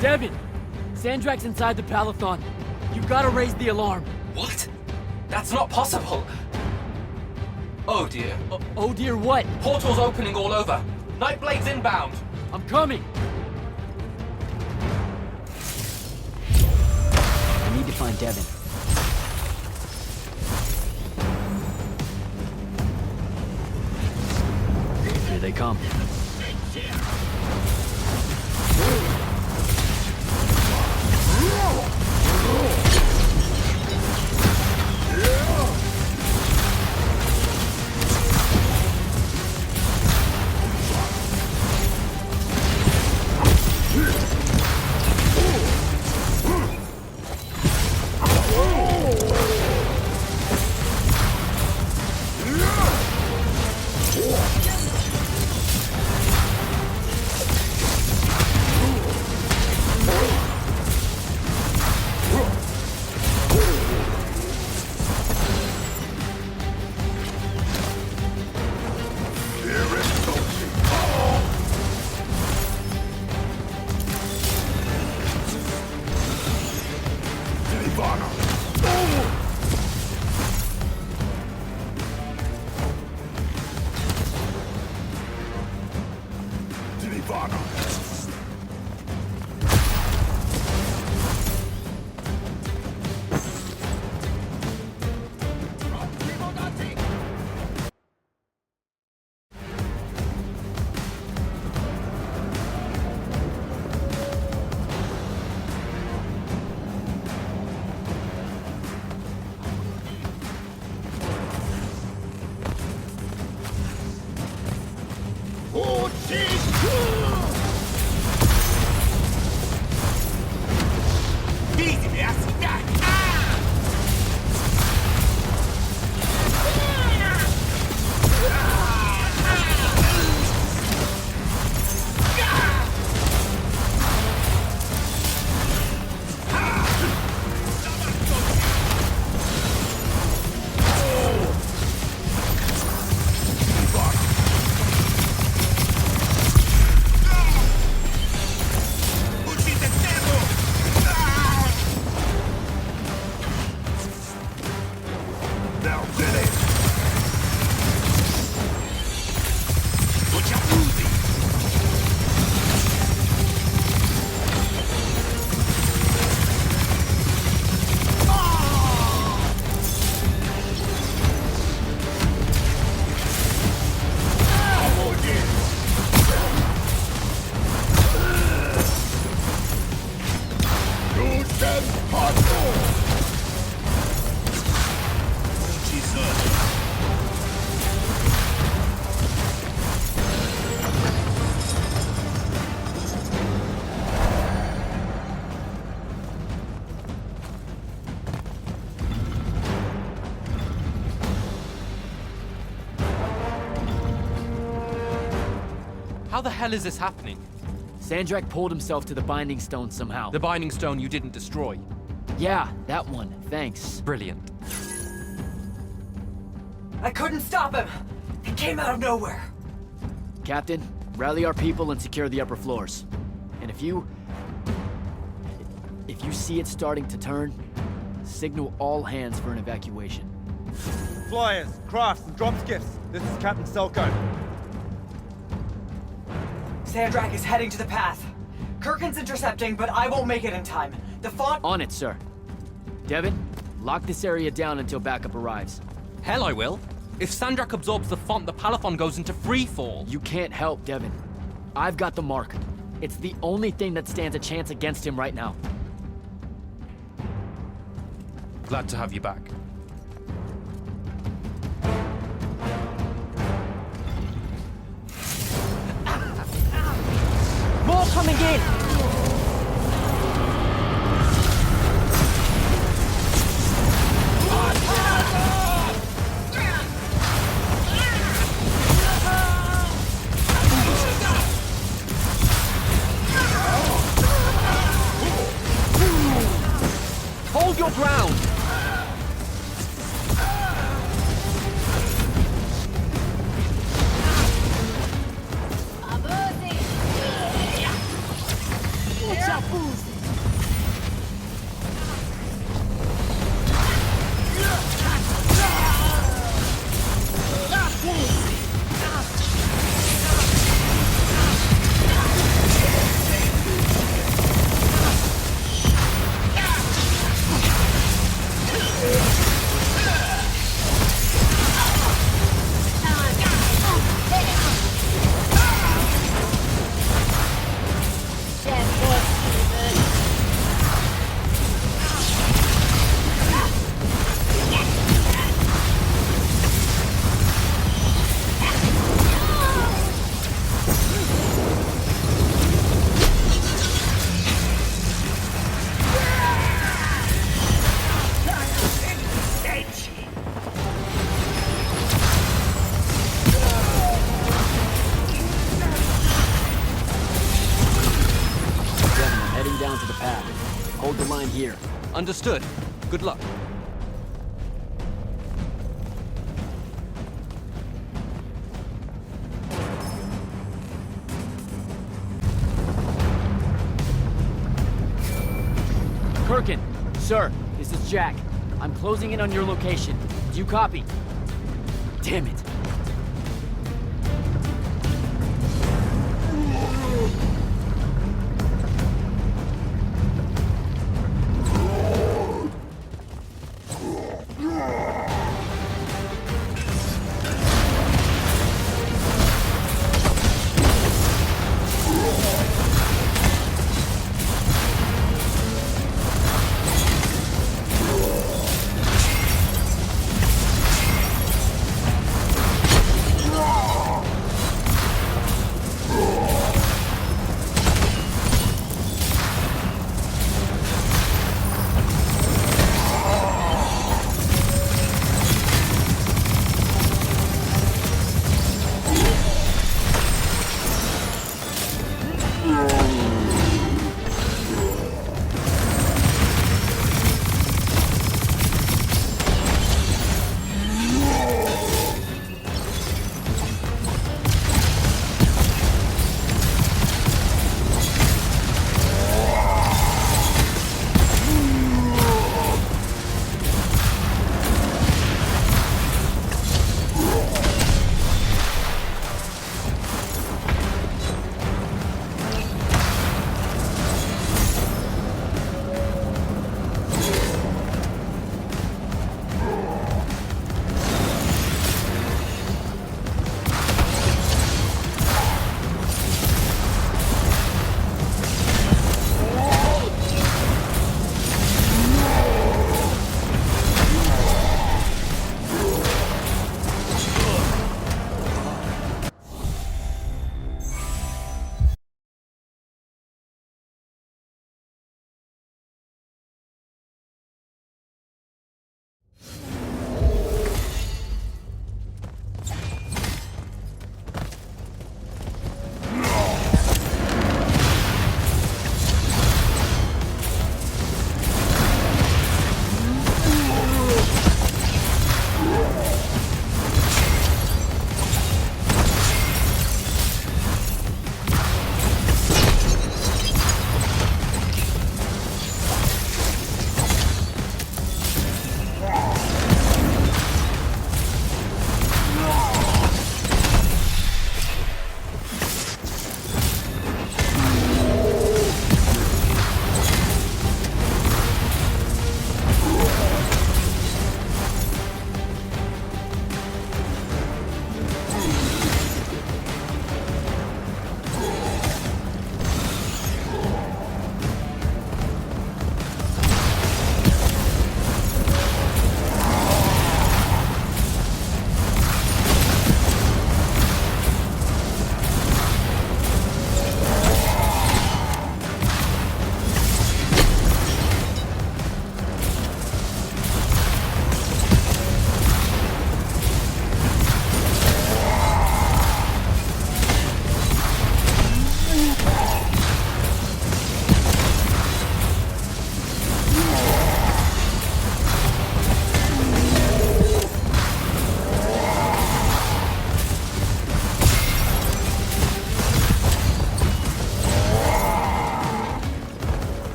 Devin! Sandrakk's inside the Palathon. You gotta raise the alarm. What? That's not possible. Oh dear. Oh dear, what? Portals opening all over. Nightblade's inbound. I'm coming! I need to find Devin. Here they come. How the hell is this happening? Sandrakk pulled himself to the Binding Stone somehow. The Binding Stone you didn't destroy. Yeah, that one. Thanks. Brilliant. I couldn't stop him! He came out of nowhere! Captain, rally our people and secure the upper floors. And if you see it starting to turn, signal all hands for an evacuation. Flyers, crafts, and drop skiffs. This is Captain Selko. Sandrakk is heading to the path. Kirkin's intercepting, but I won't make it in time. The font— On it, sir. Devin, lock this area down until backup arrives. Hell I will. If Sandrakk absorbs the font, the Palathon goes into free fall. You can't help, Devin. I've got the mark. It's the only thing that stands a chance against him right now. Glad to have you back. More coming in! Hold your ground! Down to the path. Hold the line here. Understood. Good luck. Kirkin, sir, this is Jack. I'm closing in on your location. Do you copy? Damn it.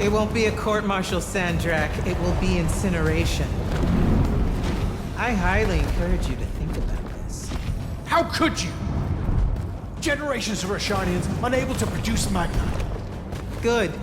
It won't be a court-martial, Sandrakk. It will be incineration. I highly encourage you to think about this. How could you? Generations of Rashanians unable to produce magna. Good.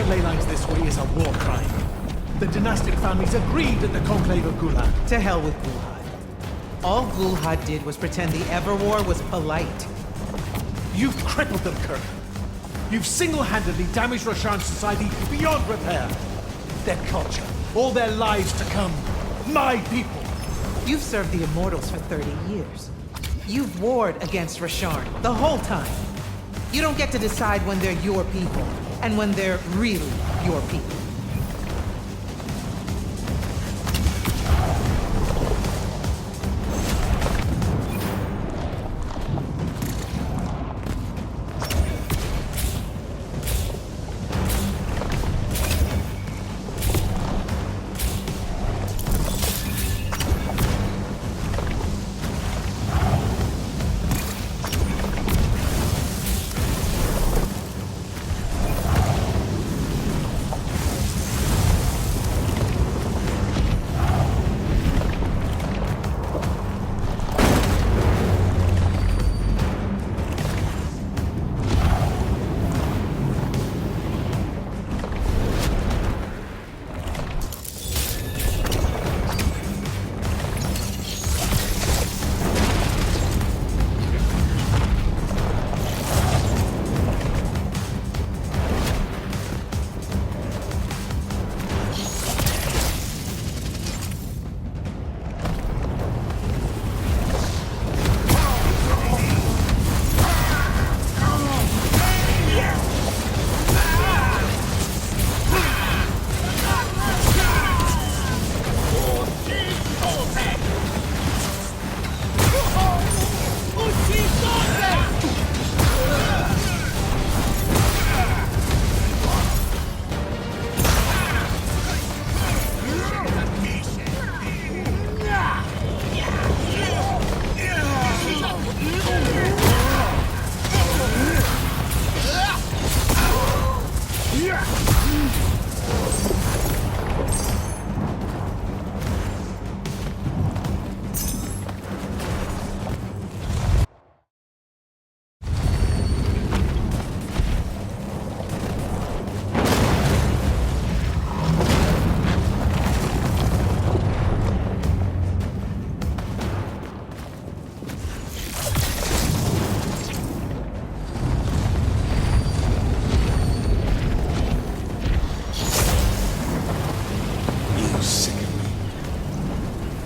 Ley lines this way is a war crime. The dynastic families agreed at the Conclave of Gulhad. To hell with Gulhad. All Gulhad did was pretend the Everwar was polite. You've crippled them, Kirk. You've single-handedly damaged Roshan's society beyond repair. Their culture, all their lives to come. My people. You've served the Immortals for 30 years. You've warred against Rasharn the whole time. You don't get to decide when they're your people, and when they're really your people.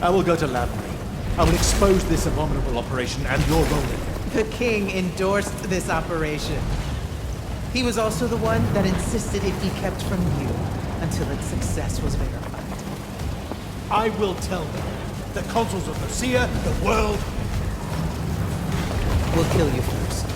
I will go to Lavary. I will expose this abominable operation and your role in it. The king endorsed this operation. He was also the one that insisted it be kept from you until its success was verified. I will tell them. The consuls of Lucia, the world. We'll kill you first.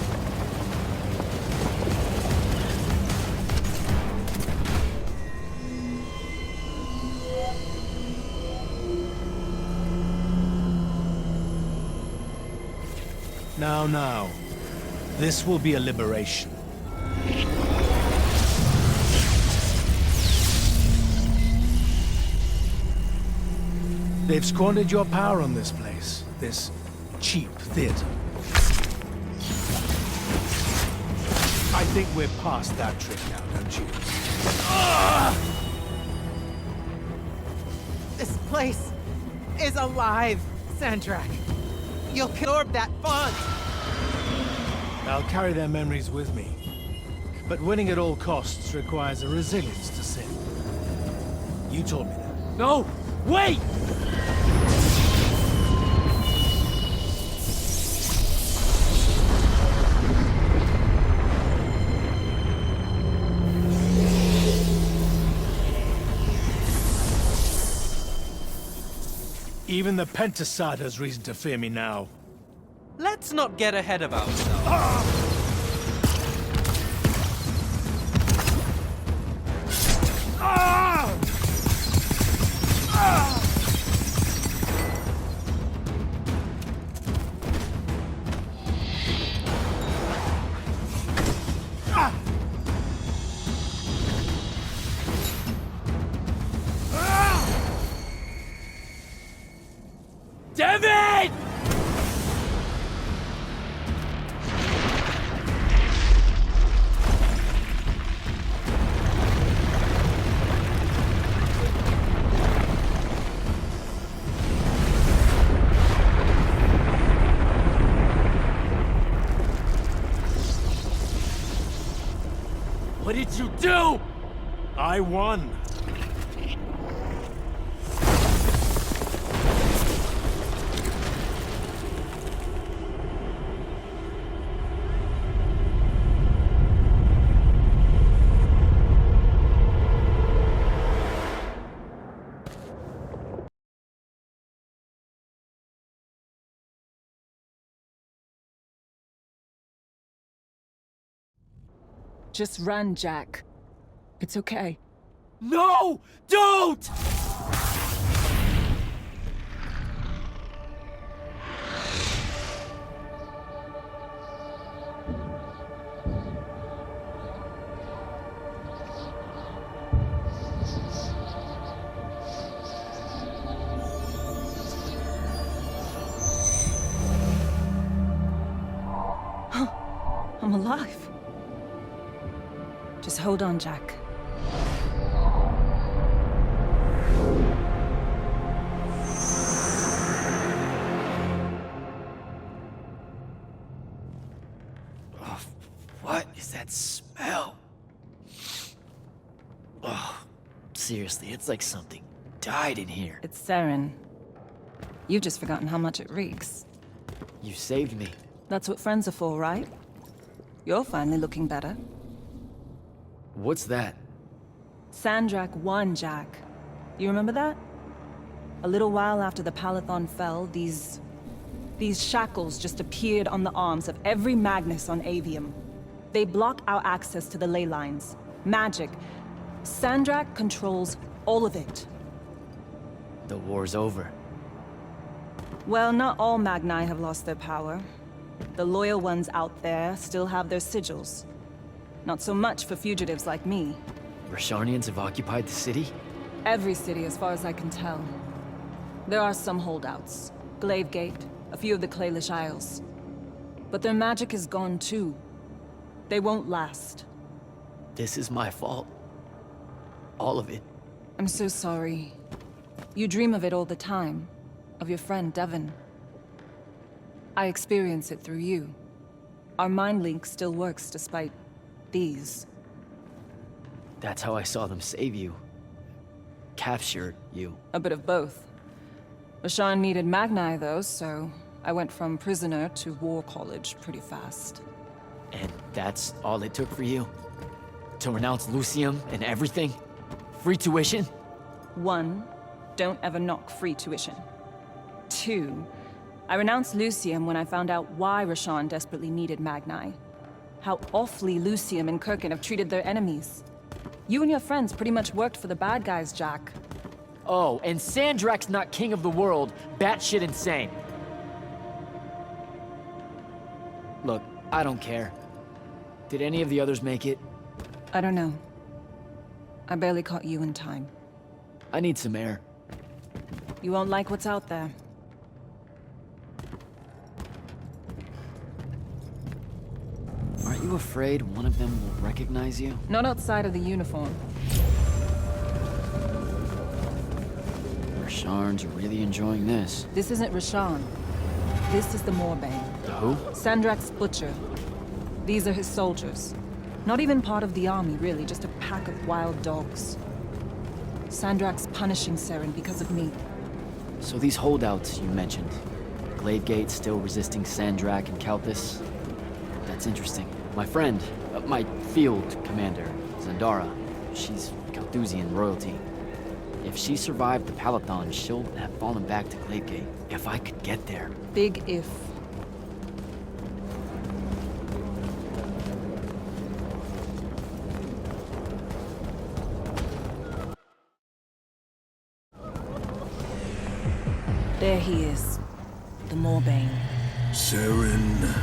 Now. This will be a liberation. They've squandered your power on this place. This cheap theater. I think we're past that trick now, don't you? This place is alive, Sandrakk. You'll absorb that font. I'll carry their memories with me. But winning at all costs requires a resilience to sin. You told me that. No! Wait! Even the Pentasad has reason to fear me now. Let's not get ahead of ourselves. Devin! What did you do? I won. Just run, Jack. It's okay. No! Don't! I'm alive. Just hold on, Jack. What is that smell? Oh, seriously, it's like something died in here. It's sarin. You've just forgotten how much it reeks. You saved me. That's what friends are for, right? You're finally looking better. What's that? Sandrakk won, Jack. You remember that? A little while after the Palathon fell, these shackles just appeared on the arms of every Magnus on Aveum. They block our access to the ley lines. Magic. Sandrakk controls all of it. The war's over. Well, not all Magni have lost their power. The loyal ones out there still have their sigils. Not so much for fugitives like me. Rasharnians have occupied the city? Every city, as far as I can tell. There are some holdouts. Glavegate, a few of the Claylish Isles. But their magic is gone too. They won't last. This is my fault. All of it. I'm so sorry. You dream of it all the time. Of your friend, Devin. I experience it through you. Our mind link still works despite these. That's how I saw them save you. Capture you. A bit of both. Rasharn needed Magni, though, so I went from prisoner to war college pretty fast. And that's all it took for you? To renounce Lucium and everything? Free tuition? 1, don't ever knock free tuition. 2, I renounced Lucium when I found out why Rasharn desperately needed Magni. How awfully Lucium and Kirkin have treated their enemies. You and your friends pretty much worked for the bad guys, Jack. Oh, and Sandrakk's not king of the world. Batshit insane. Look, I don't care. Did any of the others make it? I don't know. I barely caught you in time. I need some air. You won't like what's out there. Aren't you afraid one of them will recognize you? Not outside of the uniform. Rasharn's really enjoying this. This isn't Rasharn. This is the Moorbane. The who? Sandrakk's butcher. These are his soldiers. Not even part of the army, really, just a pack of wild dogs. Sandrakk's punishing Saren because of me. So these holdouts you mentioned, Glavegate still resisting Sandrakk and Kalthus? That's interesting. My friend, my field commander, Zandara, she's Kalthusian royalty. If she survived the Palathon, she'll have fallen back to Glavegate. If I could get there. Big if. There he is. The Moorbane. Saren,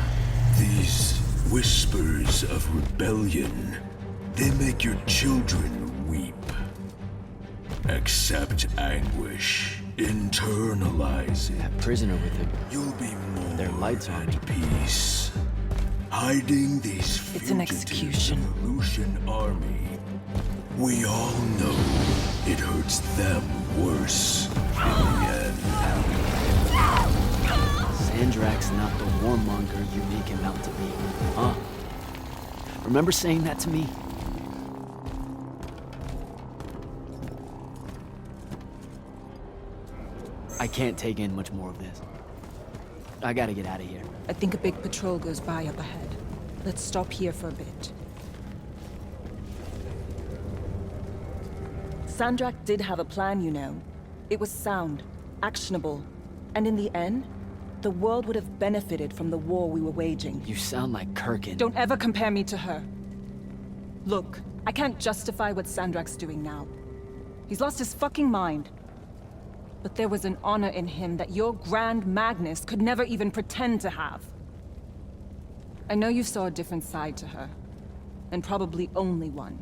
these whispers of rebellion, they make your children weep. Accept anguish. Internalize it. That prisoner with it. You'll be more Their lights on. at peace. Hiding these It's an fugitive execution. Revolution army. We all know it hurts them worse in the end. Sandrakk's not the warmonger you make him out to be, huh? Remember saying that to me? I can't take in much more of this. I gotta get out of here. I think a big patrol goes by up ahead. Let's stop here for a bit. Sandrakk did have a plan, you know. It was sound, actionable, and in the end, the world would have benefited from the war we were waging. You sound like Kirkin. Don't ever compare me to her. Look, I can't justify what Sandrakk's doing now. He's lost his fucking mind. But there was an honor in him that your Grand Magnus could never even pretend to have. I know you saw a different side to her. And probably only one.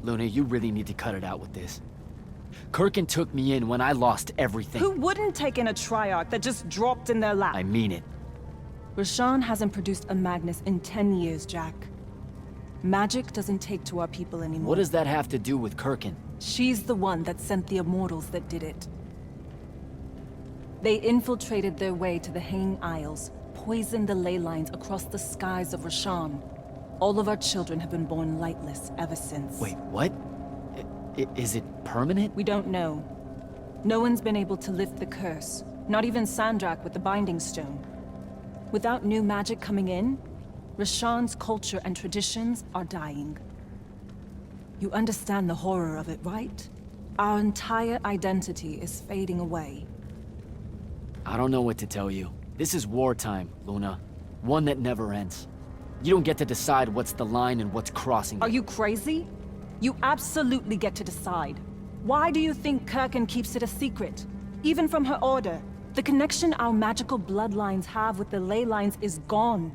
Luna, you really need to cut it out with this. Kirkin took me in when I lost everything. Who wouldn't take in a Triarch that just dropped in their lap? I mean it. Roshan hasn't produced a Magnus in 10 years, Jack. Magic doesn't take to our people anymore. What does that have to do with Kirkin? She's the one that sent the immortals that did it. They infiltrated their way to the Hanging Isles, poisoned the ley lines across the skies of Roshan. All of our children have been born lightless ever since. Wait, what? Is it permanent? We don't know. No one's been able to lift the curse. Not even Sandrakk with the Binding Stone. Without new magic coming in, Roshan's culture and traditions are dying. You understand the horror of it, right? Our entire identity is fading away. I don't know what to tell you. This is wartime, Luna. One that never ends. You don't get to decide what's the line and what's crossing it. Are you crazy? You absolutely get to decide. Why do you think Kirkin keeps it a secret? Even from her order, the connection our magical bloodlines have with the ley lines is gone.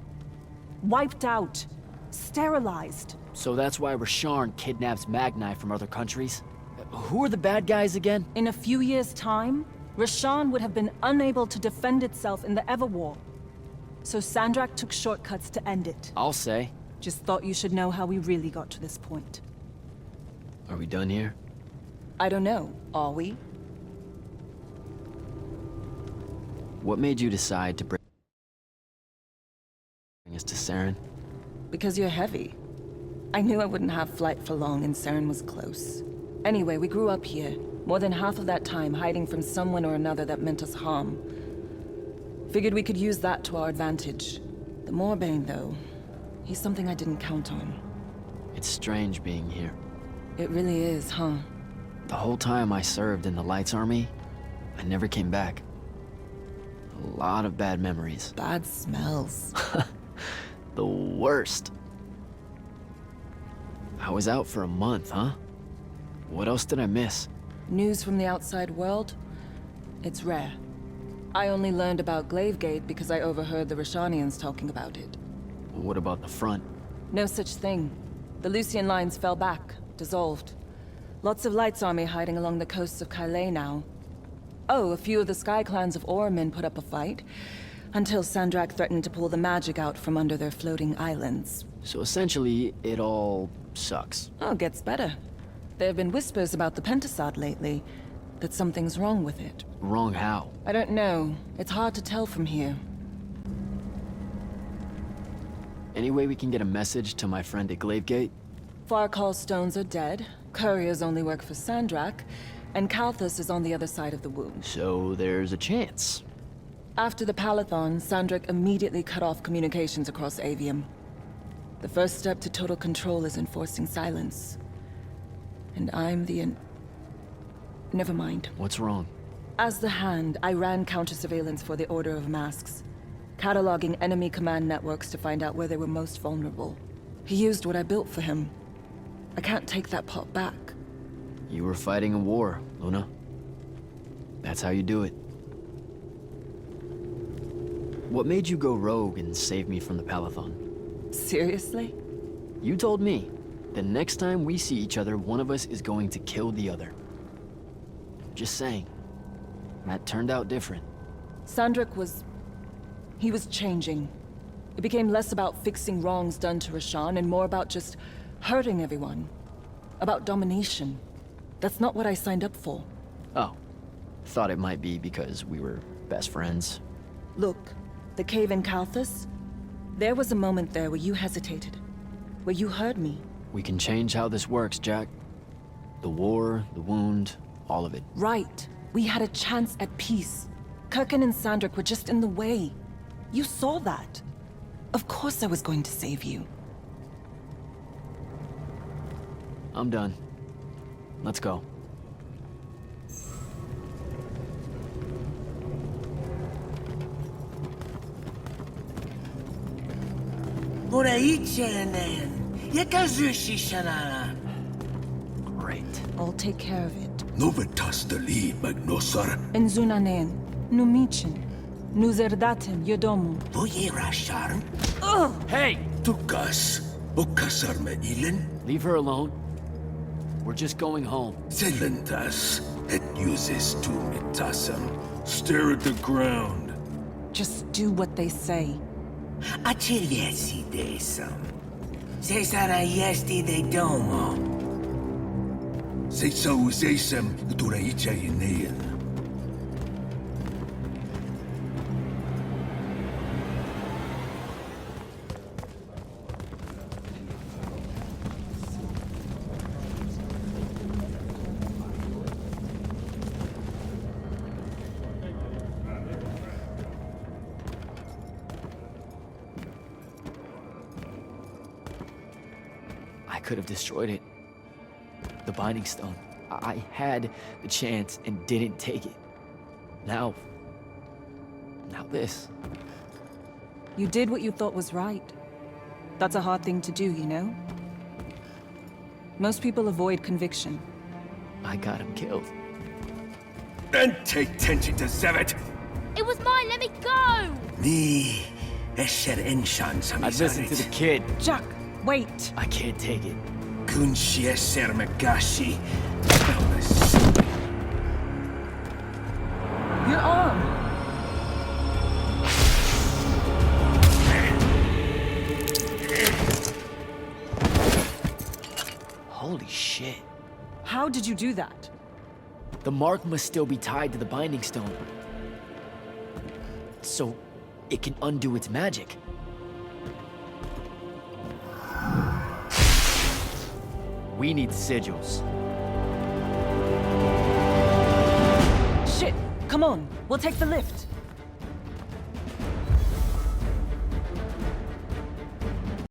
Wiped out. Sterilized. So that's why Rasharn kidnaps Magni from other countries? Who are the bad guys again? In a few years' time, Rasharn would have been unable to defend itself in the Everwar. So Sandrakk took shortcuts to end it. I'll say. Just thought you should know how we really got to this point. Are we done here? I don't know. Are we? What made you decide to bring us to Saren? Because you're heavy. I knew I wouldn't have flight for long and Saren was close. Anyway, we grew up here. More than half of that time hiding from someone or another that meant us harm. Figured we could use that to our advantage. The Moorbane, though, he's something I didn't count on. It's strange being here. It really is, huh? The whole time I served in the Lights Army, I never came back. A lot of bad memories. Bad smells. The worst. I was out for a month, huh? What else did I miss? News from the outside world? It's rare. I only learned about Glavegate because I overheard the Roshanians talking about it. What about the front? No such thing. The Lucian lines fell back, dissolved. Lots of Lights Army hiding along the coasts of Kylé now. Oh, a few of the Sky Clans of Orman put up a fight, until Sandrakk threatened to pull the magic out from under their floating islands. So essentially, it all sucks. Oh, gets better. There have been whispers about the Pentasod lately, that something's wrong with it. Wrong how? I don't know. It's hard to tell from here. Any way we can get a message to my friend at Glavegate? Farkal's stones are dead, couriers only work for Sandrakk, and Kalthus is on the other side of the wound. So there's a chance. After the Palathon, Sandrakk immediately cut off communications across Aveum. The first step to total control is enforcing silence. And I'm the Never mind. What's wrong? As the Hand, I ran counter-surveillance for the Order of Masks, cataloging enemy command networks to find out where they were most vulnerable. He used what I built for him. I can't take that pot back. You were fighting a war, Luna. That's how you do it. What made you go rogue and save me from the Palathon? Seriously? You told me the next time we see each other, one of us is going to kill the other. Just saying. That turned out different. Sandrakk was... he was changing. It became less about fixing wrongs done to Rashan and more about just hurting everyone. About domination. That's not what I signed up for. Oh. Thought it might be because we were best friends. Look, the cave in Kalthus, there was a moment there where you hesitated. Where you heard me. We can change how this works, Jack. The war, the wound, all of it. Right. We had a chance at peace. Kirkin and Sandrakk were just in the way. You saw that. Of course I was going to save you. I'm done. Let's go. Great. I'll take care of it. Novitas dali magnosar. Enzunanen, numichin, nuzerdatem yodomu. Boye rasharm. Hey! Tukas. Okasar me ilen. Leave her alone. We're just going home. Selentas. Et uses tu mitasam. Stare at the ground. Just do what they say. Achiliesi desam. Cesara yesti de domo. Se sa usesam uturaicha yinean. I could have destroyed it. The Binding Stone. I had the chance and didn't take it. Now this. You did what you thought was right. That's a hard thing to do, you know? Most people avoid conviction. I got him killed. And take tension to Zevet. It was mine, let me go! Ni esher enshan I'd listen to the kid. Jack, wait! I can't take it. Kunshi eser magashi. Your arm! Holy shit. How did you do that? The mark must still be tied to the Binding Stone. So it can undo its magic. We need sigils. Shit! Come on, we'll take the lift.